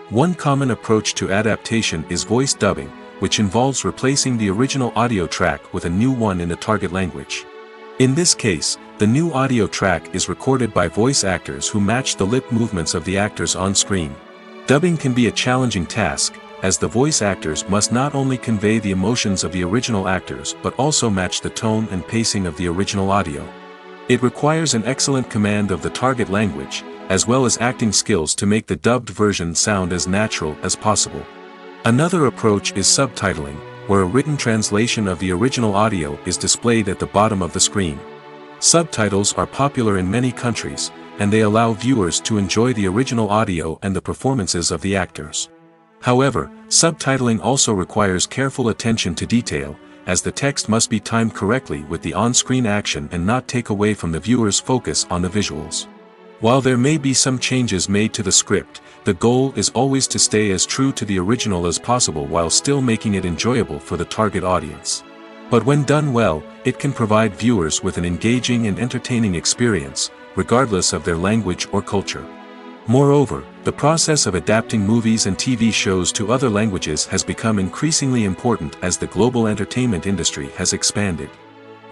One common approach to adaptation is voice dubbing, which involves replacing the original audio track with a new one in the target language. In this case, the new audio track is recorded by voice actors who match the lip movements of the actors on screen. Dubbing can be a challenging task, as the voice actors must not only convey the emotions of the original actors but also match the tone and pacing of the original audio. It requires an excellent command of the target language, as well as acting skills to make the dubbed version sound as natural as possible. Another approach is subtitling, where a written translation of the original audio is displayed at the bottom of the screen. Subtitles are popular in many countries, and they allow viewers to enjoy the original audio and the performances of the actors. However, subtitling also requires careful attention to detail, as the text must be timed correctly with the on-screen action and not take away from the viewer's focus on the visuals. While there may be some changes made to the script, the goal is always to stay as true to the original as possible while still making it enjoyable for the target audience. But when done well, it can provide viewers with an engaging and entertaining experience, regardless of their language or culture. Moreover, the process of adapting movies and TV shows to other languages has become increasingly important as the global entertainment industry has expanded.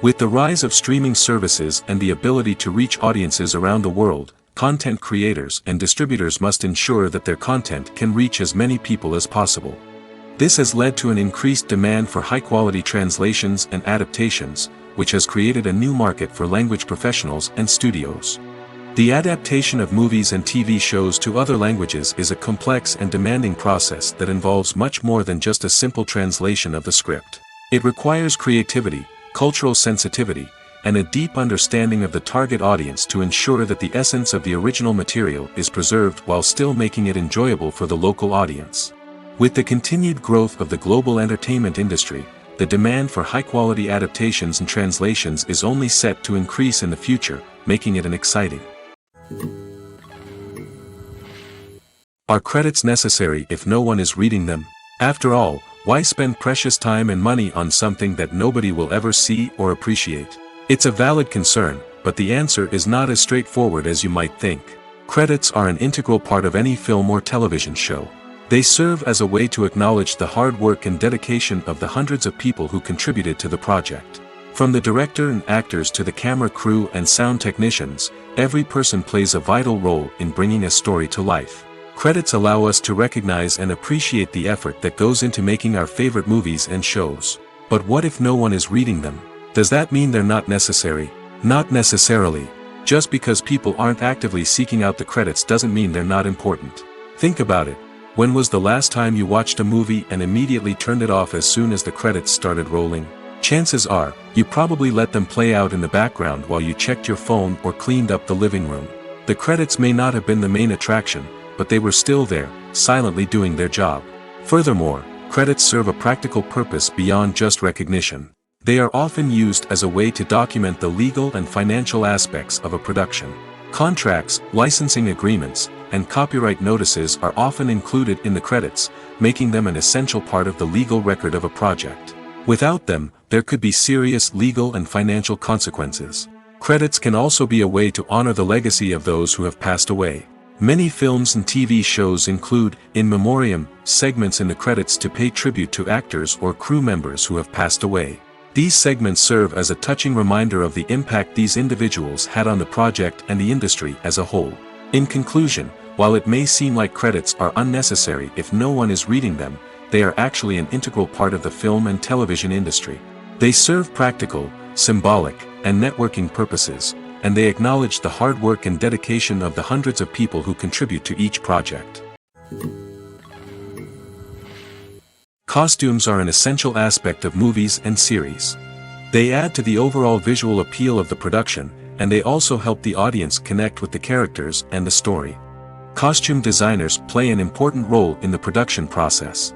With the rise of streaming services and the ability to reach audiences around the world, content creators and distributors must ensure that their content can reach as many people as possible. This has led to an increased demand for high-quality translations and adaptations, which has created a new market for language professionals and studios. The adaptation of movies and TV shows to other languages is a complex and demanding process that involves much more than just a simple translation of the script. It requires creativity, cultural sensitivity, and a deep understanding of the target audience to ensure that the essence of the original material is preserved while still making it enjoyable for the local audience. With the continued growth of the global entertainment industry, the demand for high-quality adaptations and translations is only set to increase in the future, making it an exciting. Are credits necessary if no one is reading them? After all, why spend precious time and money on something that nobody will ever see or appreciate? It's a valid concern, but the answer is not as straightforward as you might think. Credits are an integral part of any film or television show. They serve as a way to acknowledge the hard work and dedication of the hundreds of people who contributed to the project. From the director and actors to the camera crew and sound technicians, every person plays a vital role in bringing a story to life. Credits allow us to recognize and appreciate the effort that goes into making our favorite movies and shows. But what if no one is reading them? Does that mean they're not necessary? Not necessarily. Just because people aren't actively seeking out the credits doesn't mean they're not important. Think about it. When was the last time you watched a movie and immediately turned it off as soon as the credits started rolling? Chances are, you probably let them play out in the background while you checked your phone or cleaned up the living room. The credits may not have been the main attraction, but they were still there, silently doing their job. Furthermore, credits serve a practical purpose beyond just recognition. They are often used as a way to document the legal and financial aspects of a production. Contracts, licensing agreements, and copyright notices are often included in the credits, making them an essential part of the legal record of a project. Without them, there could be serious legal and financial consequences. Credits can also be a way to honor the legacy of those who have passed away. Many films and TV shows include, in memoriam, segments in the credits to pay tribute to actors or crew members who have passed away. These segments serve as a touching reminder of the impact these individuals had on the project and the industry as a whole. In conclusion, while it may seem like credits are unnecessary if no one is reading them, they are actually an integral part of the film and television industry. They serve practical, symbolic, and networking purposes, and they acknowledge the hard work and dedication of the hundreds of people who contribute to each project. Costumes are an essential aspect of movies and series. They add to the overall visual appeal of the production, and they also help the audience connect with the characters and the story. Costume designers play an important role in the production process.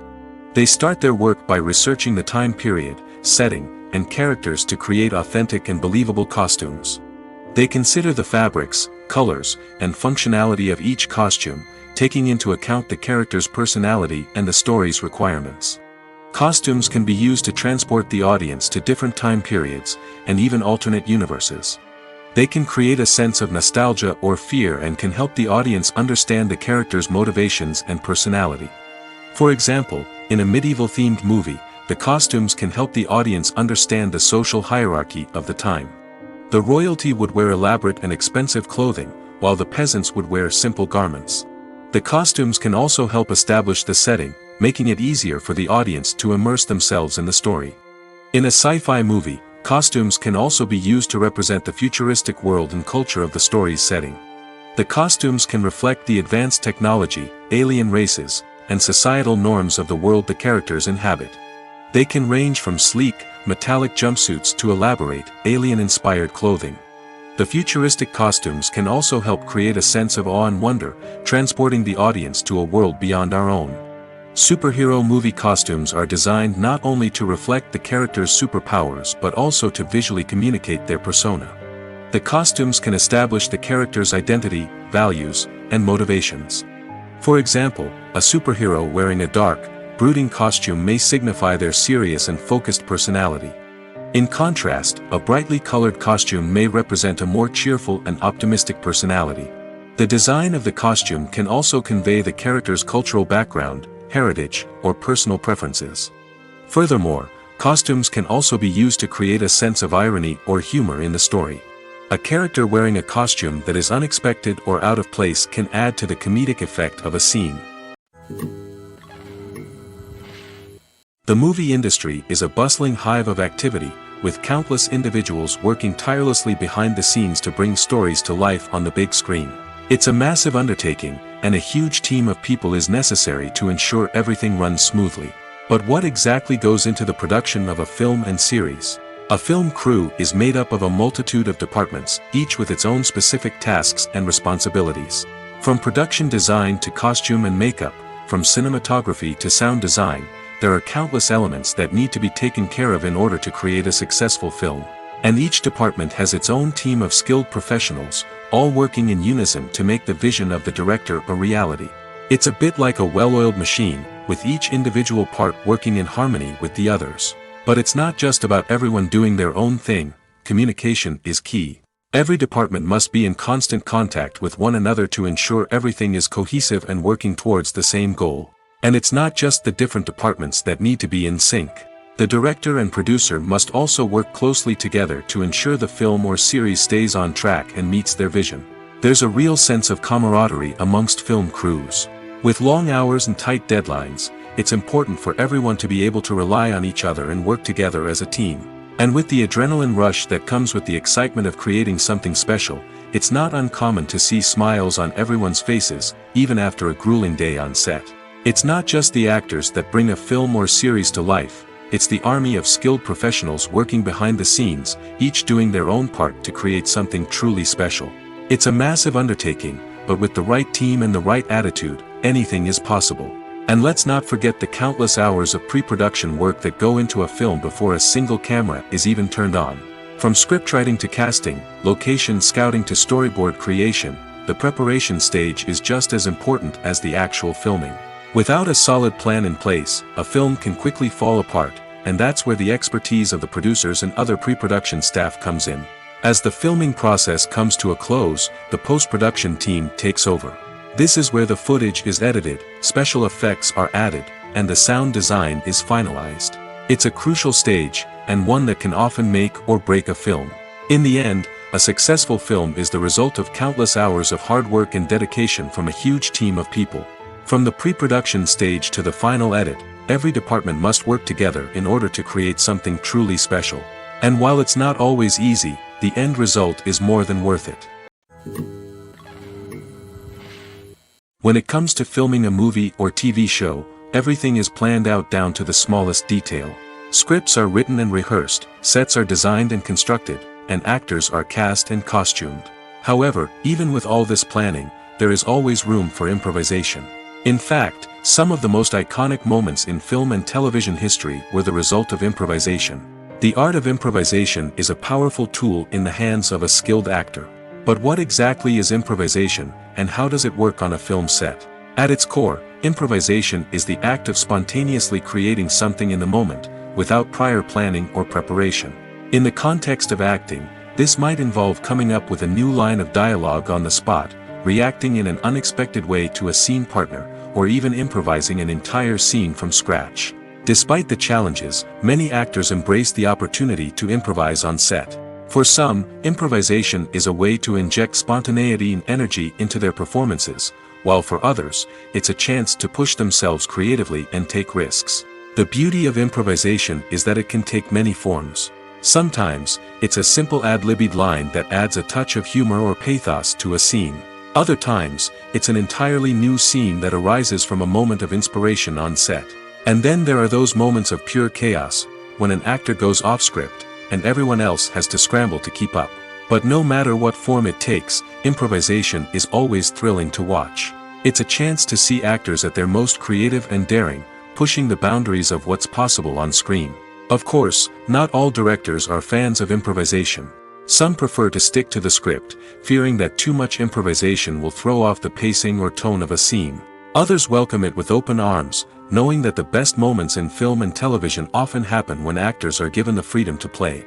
They start their work by researching the time period, setting, and characters to create authentic and believable costumes. They consider the fabrics, colors, and functionality of each costume, taking into account the character's personality and the story's requirements. Costumes can be used to transport the audience to different time periods, and even alternate universes. They can create a sense of nostalgia or fear and can help the audience understand the character's motivations and personality. For example, in a medieval-themed movie, the costumes can help the audience understand the social hierarchy of the time. The royalty would wear elaborate and expensive clothing, while the peasants would wear simple garments. The costumes can also help establish the setting, making it easier for the audience to immerse themselves in the story. In a sci-fi movie, costumes can also be used to represent the futuristic world and culture of the story's setting. The costumes can reflect the advanced technology, alien races, and societal norms of the world the characters inhabit. They can range from sleek, metallic jumpsuits to elaborate, alien-inspired clothing. The futuristic costumes can also help create a sense of awe and wonder, transporting the audience to a world beyond our own. Superhero movie costumes are designed not only to reflect the character's superpowers but also to visually communicate their persona. The costumes can establish the character's identity, values, and motivations. For example, a superhero wearing a dark, brooding costume may signify their serious and focused personality. In contrast, a brightly colored costume may represent a more cheerful and optimistic personality. The design of the costume can also convey the character's cultural background, heritage, or personal preferences. Furthermore, costumes can also be used to create a sense of irony or humor in the story. A character wearing a costume that is unexpected or out of place can add to the comedic effect of a scene. The movie industry is a bustling hive of activity, with countless individuals working tirelessly behind the scenes to bring stories to life on the big screen. It's a massive undertaking, and a huge team of people is necessary to ensure everything runs smoothly. But what exactly goes into the production of a film and series? A film crew is made up of a multitude of departments, each with its own specific tasks and responsibilities. From production design to costume and makeup, from cinematography to sound design, there are countless elements that need to be taken care of in order to create a successful film. And each department has its own team of skilled professionals, all working in unison to make the vision of the director a reality. It's a bit like a well-oiled machine, with each individual part working in harmony with the others. But it's not just about everyone doing their own thing. Communication is key. Every department must be in constant contact with one another to ensure everything is cohesive and working towards the same goal. And it's not just the different departments that need to be in sync. The director and producer must also work closely together to ensure the film or series stays on track and meets their vision. There's a real sense of camaraderie amongst film crews. With long hours and tight deadlines, it's important for everyone to be able to rely on each other and work together as a team. And with the adrenaline rush that comes with the excitement of creating something special, it's not uncommon to see smiles on everyone's faces, even after a grueling day on set. It's not just the actors that bring a film or series to life, it's the army of skilled professionals working behind the scenes, each doing their own part to create something truly special. It's a massive undertaking, but with the right team and the right attitude, anything is possible. And let's not forget the countless hours of pre-production work that go into a film before a single camera is even turned on. From scriptwriting to casting, location scouting to storyboard creation, the preparation stage is just as important as the actual filming. Without a solid plan in place, a film can quickly fall apart, and that's where the expertise of the producers and other pre-production staff comes in. As the filming process comes to a close, the post-production team takes over. This is where the footage is edited, special effects are added, and the sound design is finalized. It's a crucial stage, and one that can often make or break a film. In the end, a successful film is the result of countless hours of hard work and dedication from a huge team of people. From the pre-production stage to the final edit, every department must work together in order to create something truly special. And while it's not always easy, the end result is more than worth it. When it comes to filming a movie or TV show, everything is planned out down to the smallest detail. Scripts are written and rehearsed, sets are designed and constructed, and actors are cast and costumed. However, even with all this planning, there is always room for improvisation. In fact, some of the most iconic moments in film and television history were the result of improvisation. The art of improvisation is a powerful tool in the hands of a skilled actor. But what exactly is improvisation, and how does it work on a film set? At its core, improvisation is the act of spontaneously creating something in the moment, without prior planning or preparation. In the context of acting, this might involve coming up with a new line of dialogue on the spot, reacting in an unexpected way to a scene partner, or even improvising an entire scene from scratch. Despite the challenges, many actors embrace the opportunity to improvise on set. For some, improvisation is a way to inject spontaneity and energy into their performances, while for others, it's a chance to push themselves creatively and take risks. The beauty of improvisation is that it can take many forms. Sometimes, it's a simple ad-libbed line that adds a touch of humor or pathos to a scene. Other times, it's an entirely new scene that arises from a moment of inspiration on set. And then there are those moments of pure chaos, when an actor goes off script, and everyone else has to scramble to keep up. But no matter what form it takes, improvisation is always thrilling to watch. It's a chance to see actors at their most creative and daring, pushing the boundaries of what's possible on screen. Of course, not all directors are fans of improvisation. Some prefer to stick to the script, fearing that too much improvisation will throw off the pacing or tone of a scene. Others welcome it with open arms, knowing that the best moments in film and television often happen when actors are given the freedom to play.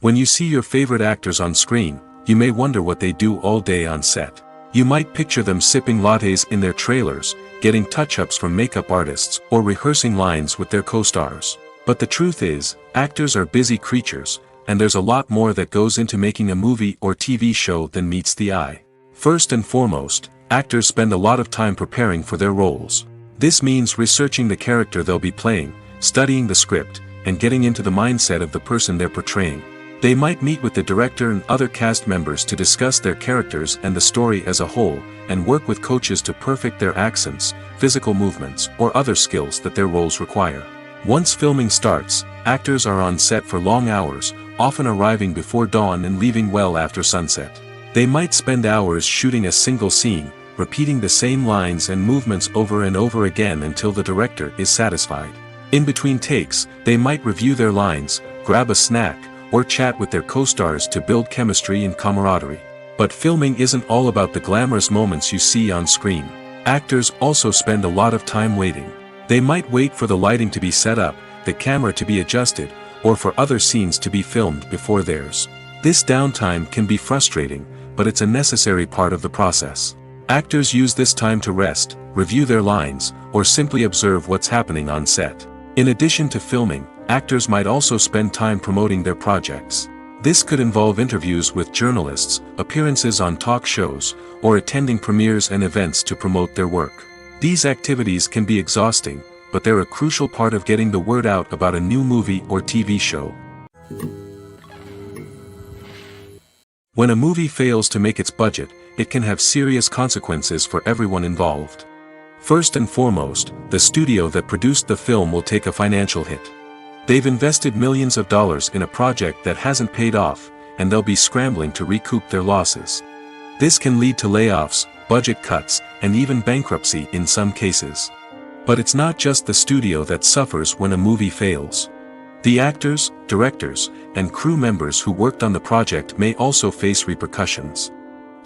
When you see your favorite actors on screen, you may wonder what they do all day on set. You might picture them sipping lattes in their trailers, getting touch-ups from makeup artists, or rehearsing lines with their co-stars. But the truth is, actors are busy creatures, and there's a lot more that goes into making a movie or TV show than meets the eye. First and foremost, actors spend a lot of time preparing for their roles. This means researching the character they'll be playing, studying the script, and getting into the mindset of the person they're portraying. They might meet with the director and other cast members to discuss their characters and the story as a whole, and work with coaches to perfect their accents, physical movements, or other skills that their roles require. Once filming starts, actors are on set for long hours, often arriving before dawn and leaving well after sunset. They might spend hours shooting a single scene, repeating the same lines and movements over and over again until the director is satisfied. In between takes, they might review their lines, grab a snack, or chat with their co-stars to build chemistry and camaraderie. But filming isn't all about the glamorous moments you see on screen. Actors also spend a lot of time waiting. They might wait for the lighting to be set up, the camera to be adjusted, or for other scenes to be filmed before theirs. This downtime can be frustrating, but it's a necessary part of the process. Actors use this time to rest, review their lines, or simply observe what's happening on set. In addition to filming, actors might also spend time promoting their projects. This could involve interviews with journalists, appearances on talk shows, or attending premieres and events to promote their work. These activities can be exhausting, but they're a crucial part of getting the word out about a new movie or TV show. When a movie fails to make its budget, it can have serious consequences for everyone involved. First and foremost, the studio that produced the film will take a financial hit. They've invested millions of dollars in a project that hasn't paid off, and they'll be scrambling to recoup their losses. This can lead to layoffs, budget cuts, and even bankruptcy in some cases. But it's not just the studio that suffers when a movie fails. The actors, directors, and crew members who worked on the project may also face repercussions.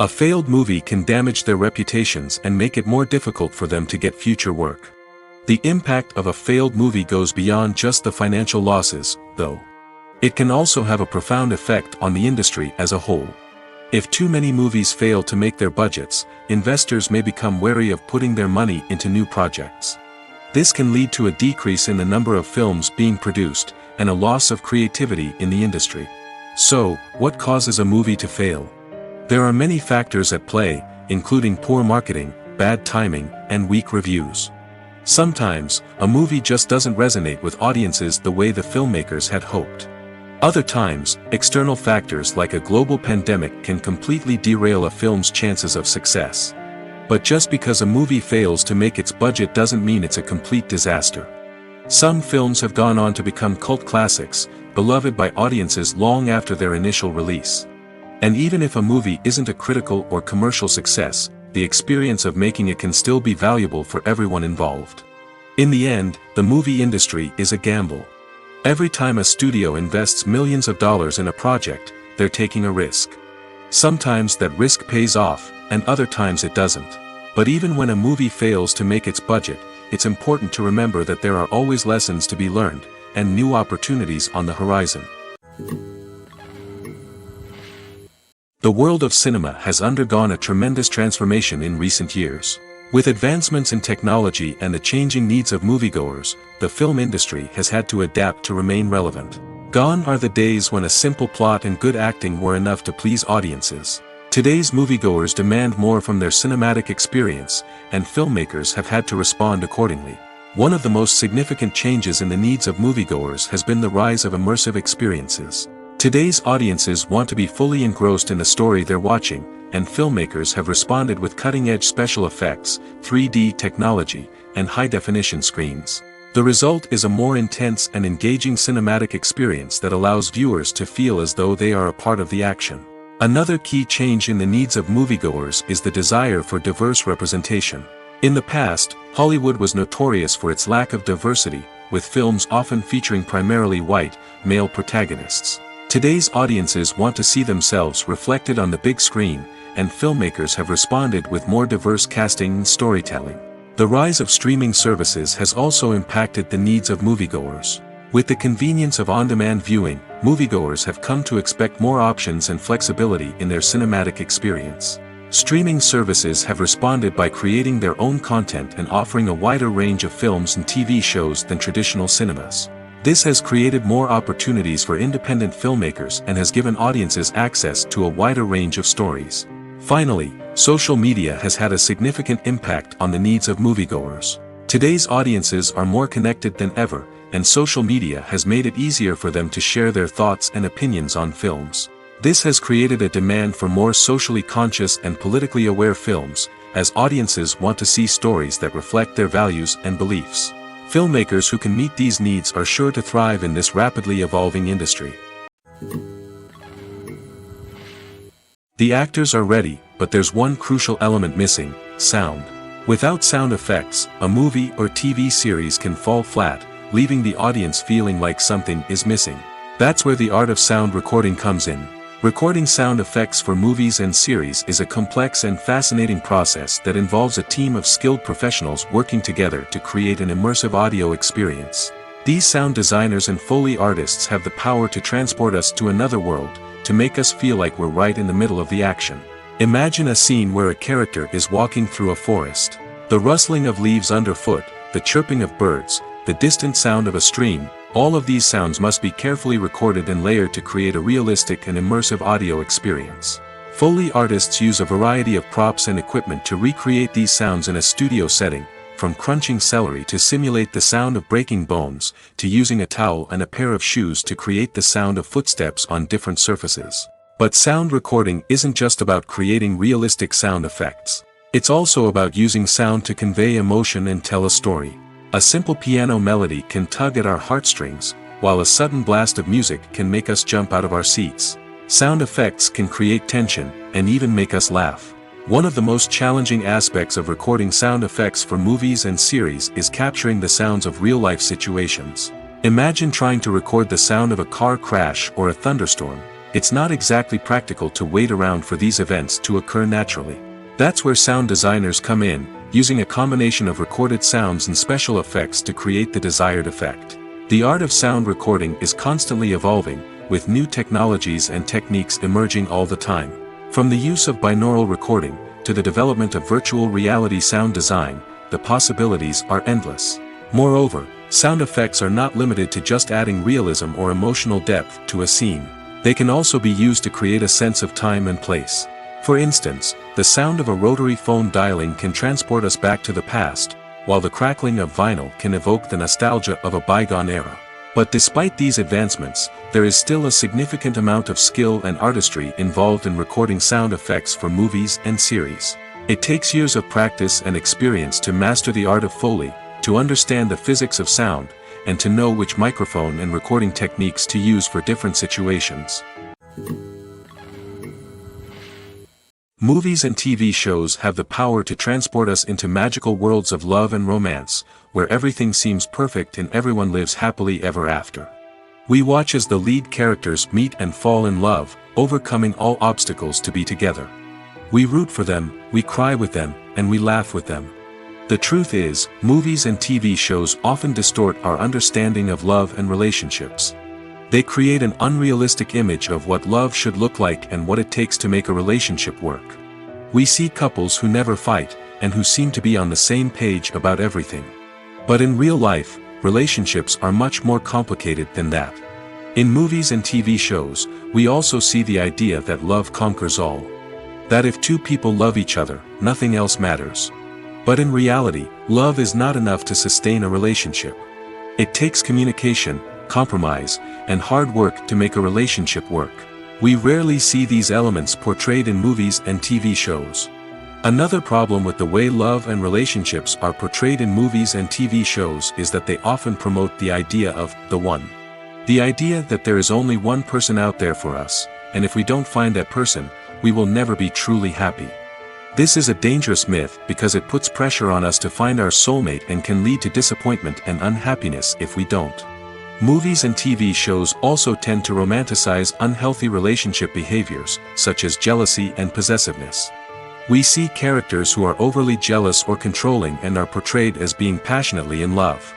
A failed movie can damage their reputations and make it more difficult for them to get future work. The impact of a failed movie goes beyond just the financial losses, though. It can also have a profound effect on the industry as a whole. If too many movies fail to make their budgets, investors may become wary of putting their money into new projects. This can lead to a decrease in the number of films being produced, and a loss of creativity in the industry. So, what causes a movie to fail? There are many factors at play, including poor marketing, bad timing, and weak reviews. Sometimes, a movie just doesn't resonate with audiences the way the filmmakers had hoped. Other times, external factors like a global pandemic can completely derail a film's chances of success. But just because a movie fails to make its budget doesn't mean it's a complete disaster. Some films have gone on to become cult classics, beloved by audiences long after their initial release. And even if a movie isn't a critical or commercial success, the experience of making it can still be valuable for everyone involved. In the end, the movie industry is a gamble. Every time a studio invests millions of dollars in a project, they're taking a risk. Sometimes that risk pays off, and other times it doesn't. But even when a movie fails to make its budget, it's important to remember that there are always lessons to be learned, and new opportunities on the horizon. The world of cinema has undergone a tremendous transformation in recent years. With advancements in technology and the changing needs of moviegoers, the film industry has had to adapt to remain relevant. Gone are the days when a simple plot and good acting were enough to please audiences. Today's moviegoers demand more from their cinematic experience, and filmmakers have had to respond accordingly. One of the most significant changes in the needs of moviegoers has been the rise of immersive experiences. Today's audiences want to be fully engrossed in the story they're watching, and filmmakers have responded with cutting-edge special effects, 3D technology, and high-definition screens. The result is a more intense and engaging cinematic experience that allows viewers to feel as though they are a part of the action. Another key change in the needs of moviegoers is the desire for diverse representation. In the past, Hollywood was notorious for its lack of diversity, with films often featuring primarily white, male protagonists. Today's audiences want to see themselves reflected on the big screen, and filmmakers have responded with more diverse casting and storytelling. The rise of streaming services has also impacted the needs of moviegoers. With the convenience of on-demand viewing, moviegoers have come to expect more options and flexibility in their cinematic experience. Streaming services have responded by creating their own content and offering a wider range of films and TV shows than traditional cinemas. This has created more opportunities for independent filmmakers and has given audiences access to a wider range of stories. Finally, social media has had a significant impact on the needs of moviegoers. Today's audiences are more connected than ever, and social media has made it easier for them to share their thoughts and opinions on films. This has created a demand for more socially conscious and politically aware films, as audiences want to see stories that reflect their values and beliefs. Filmmakers who can meet these needs are sure to thrive in this rapidly evolving industry. The actors are ready, but there's one crucial element missing: sound. Without sound effects, a movie or TV series can fall flat, leaving the audience feeling like something is missing. That's where the art of sound recording comes in. Recording sound effects for movies and series is a complex and fascinating process that involves a team of skilled professionals working together to create an immersive audio experience. These sound designers and Foley artists have the power to transport us to another world, to make us feel like we're right in the middle of the action. Imagine a scene where a character is walking through a forest. The rustling of leaves underfoot, the chirping of birds, the distant sound of a stream, all of these sounds must be carefully recorded and layered to create a realistic and immersive audio experience. Foley artists use a variety of props and equipment to recreate these sounds in a studio setting, from crunching celery to simulate the sound of breaking bones, to using a towel and a pair of shoes to create the sound of footsteps on different surfaces. But sound recording isn't just about creating realistic sound effects. It's also about using sound to convey emotion and tell a story. A simple piano melody can tug at our heartstrings, while a sudden blast of music can make us jump out of our seats. Sound effects can create tension, and even make us laugh. One of the most challenging aspects of recording sound effects for movies and series is capturing the sounds of real-life situations. Imagine trying to record the sound of a car crash or a thunderstorm. It's not exactly practical to wait around for these events to occur naturally. That's where sound designers come in, using a combination of recorded sounds and special effects to create the desired effect. The art of sound recording is constantly evolving, with new technologies and techniques emerging all the time. From the use of binaural recording, to the development of virtual reality sound design, the possibilities are endless. Moreover, sound effects are not limited to just adding realism or emotional depth to a scene. They can also be used to create a sense of time and place. For instance, the sound of a rotary phone dialing can transport us back to the past, while the crackling of vinyl can evoke the nostalgia of a bygone era. But despite these advancements, there is still a significant amount of skill and artistry involved in recording sound effects for movies and series. It takes years of practice and experience to master the art of Foley, to understand the physics of sound, and to know which microphone and recording techniques to use for different situations. Movies and TV shows have the power to transport us into magical worlds of love and romance, where everything seems perfect and everyone lives happily ever after. We watch as the lead characters meet and fall in love, overcoming all obstacles to be together. We root for them, we cry with them, and we laugh with them. The truth is, movies and TV shows often distort our understanding of love and relationships. They create an unrealistic image of what love should look like and what it takes to make a relationship work. We see couples who never fight, and who seem to be on the same page about everything. But in real life, relationships are much more complicated than that. In movies and TV shows, we also see the idea that love conquers all. That if two people love each other, nothing else matters. But in reality, love is not enough to sustain a relationship. It takes communication, compromise, and hard work to make a relationship work. We rarely see these elements portrayed in movies and TV shows. Another problem with the way love and relationships are portrayed in movies and TV shows is that they often promote the idea of the one. The idea that there is only one person out there for us, and if we don't find that person, we will never be truly happy. This is a dangerous myth because it puts pressure on us to find our soulmate and can lead to disappointment and unhappiness if we don't. Movies and TV shows also tend to romanticize unhealthy relationship behaviors, such as jealousy and possessiveness. We see characters who are overly jealous or controlling and are portrayed as being passionately in love.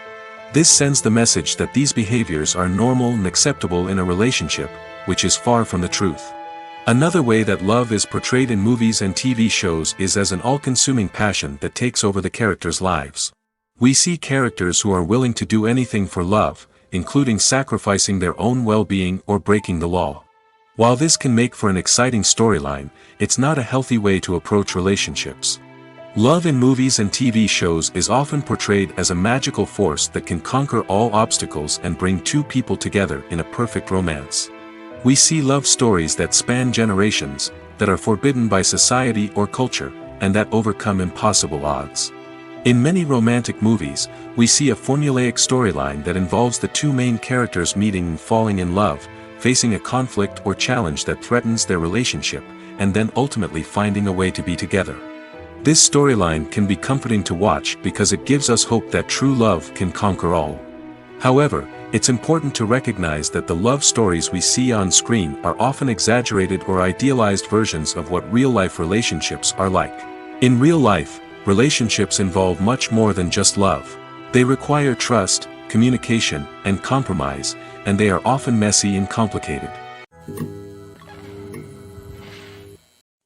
This sends the message that these behaviors are normal and acceptable in a relationship, which is far from the truth. Another way that love is portrayed in movies and TV shows is as an all-consuming passion that takes over the characters' lives. We see characters who are willing to do anything for love, including sacrificing their own well-being or breaking the law. While this can make for an exciting storyline, it's not a healthy way to approach relationships. Love in movies and TV shows is often portrayed as a magical force that can conquer all obstacles and bring two people together in a perfect romance. We see love stories that span generations, that are forbidden by society or culture, and that overcome impossible odds. In many romantic movies, we see a formulaic storyline that involves the two main characters meeting and falling in love, facing a conflict or challenge that threatens their relationship, and then ultimately finding a way to be together. This storyline can be comforting to watch because it gives us hope that true love can conquer all. However, it's important to recognize that the love stories we see on screen are often exaggerated or idealized versions of what real-life relationships are like. In real life, relationships involve much more than just love. They require trust, communication, and compromise, and they are often messy and complicated.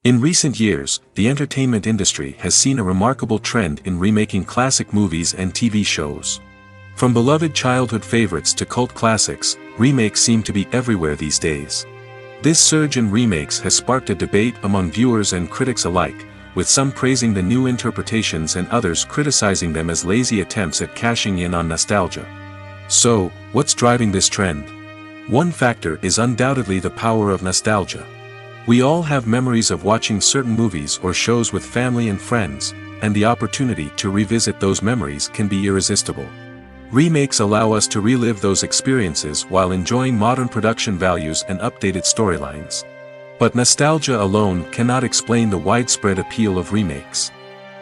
In recent years, the entertainment industry has seen a remarkable trend in remaking classic movies and TV shows. From beloved childhood favorites to cult classics, remakes seem to be everywhere these days. This surge in remakes has sparked a debate among viewers and critics alike, with some praising the new interpretations and others criticizing them as lazy attempts at cashing in on nostalgia. So, what's driving this trend? One factor is undoubtedly the power of nostalgia. We all have memories of watching certain movies or shows with family and friends, and the opportunity to revisit those memories can be irresistible. Remakes allow us to relive those experiences while enjoying modern production values and updated storylines. But nostalgia alone cannot explain the widespread appeal of remakes.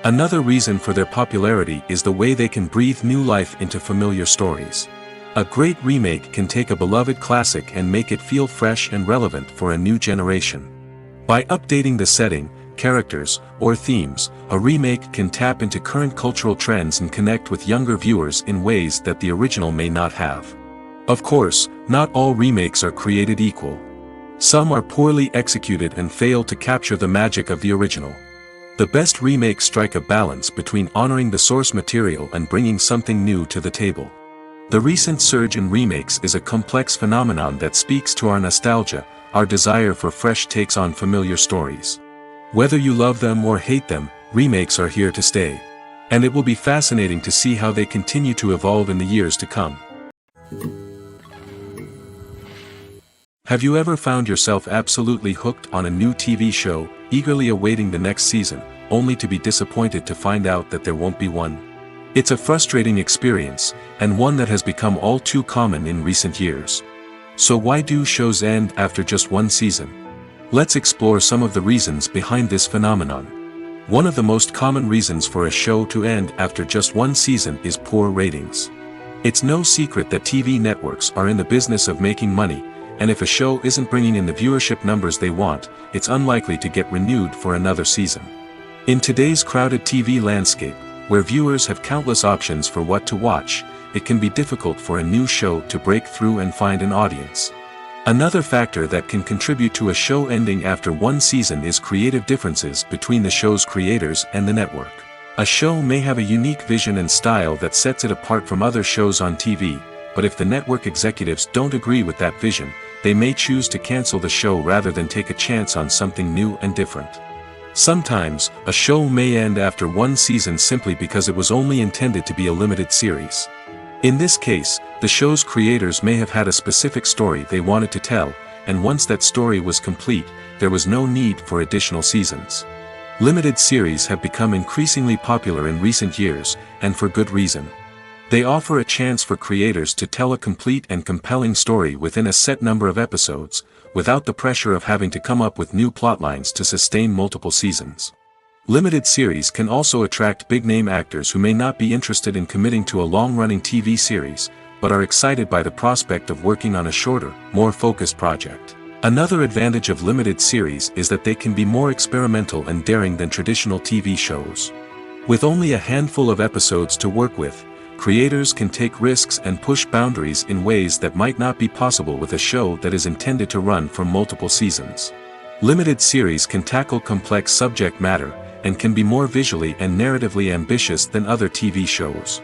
Another reason for their popularity is the way they can breathe new life into familiar stories. A great remake can take a beloved classic and make it feel fresh and relevant for a new generation. By updating the setting, characters, or themes, a remake can tap into current cultural trends and connect with younger viewers in ways that the original may not have. Of course, not all remakes are created equal. Some are poorly executed and fail to capture the magic of the original. The best remakes strike a balance between honoring the source material and bringing something new to the table. The recent surge in remakes is a complex phenomenon that speaks to our nostalgia, our desire for fresh takes on familiar stories. Whether you love them or hate them, remakes are here to stay. And it will be fascinating to see how they continue to evolve in the years to come. Have you ever found yourself absolutely hooked on a new TV show, eagerly awaiting the next season, only to be disappointed to find out that there won't be one? It's a frustrating experience, and one that has become all too common in recent years. So why do shows end after just one season? Let's explore some of the reasons behind this phenomenon. One of the most common reasons for a show to end after just one season is poor ratings. It's no secret that TV networks are in the business of making money, and if a show isn't bringing in the viewership numbers they want, it's unlikely to get renewed for another season. In today's crowded TV landscape, where viewers have countless options for what to watch, it can be difficult for a new show to break through and find an audience. Another factor that can contribute to a show ending after one season is creative differences between the show's creators and the network. A show may have a unique vision and style that sets it apart from other shows on TV, but if the network executives don't agree with that vision, they may choose to cancel the show rather than take a chance on something new and different. Sometimes, a show may end after one season simply because it was only intended to be a limited series. In this case, the show's creators may have had a specific story they wanted to tell, and once that story was complete, there was no need for additional seasons. Limited series have become increasingly popular in recent years, and for good reason. They offer a chance for creators to tell a complete and compelling story within a set number of episodes, without the pressure of having to come up with new plotlines to sustain multiple seasons. Limited series can also attract big-name actors who may not be interested in committing to a long-running TV series, but are excited by the prospect of working on a shorter, more focused project. Another advantage of limited series is that they can be more experimental and daring than traditional TV shows. With only a handful of episodes to work with, creators can take risks and push boundaries in ways that might not be possible with a show that is intended to run for multiple seasons. Limited series can tackle complex subject matter, and can be more visually and narratively ambitious than other TV shows.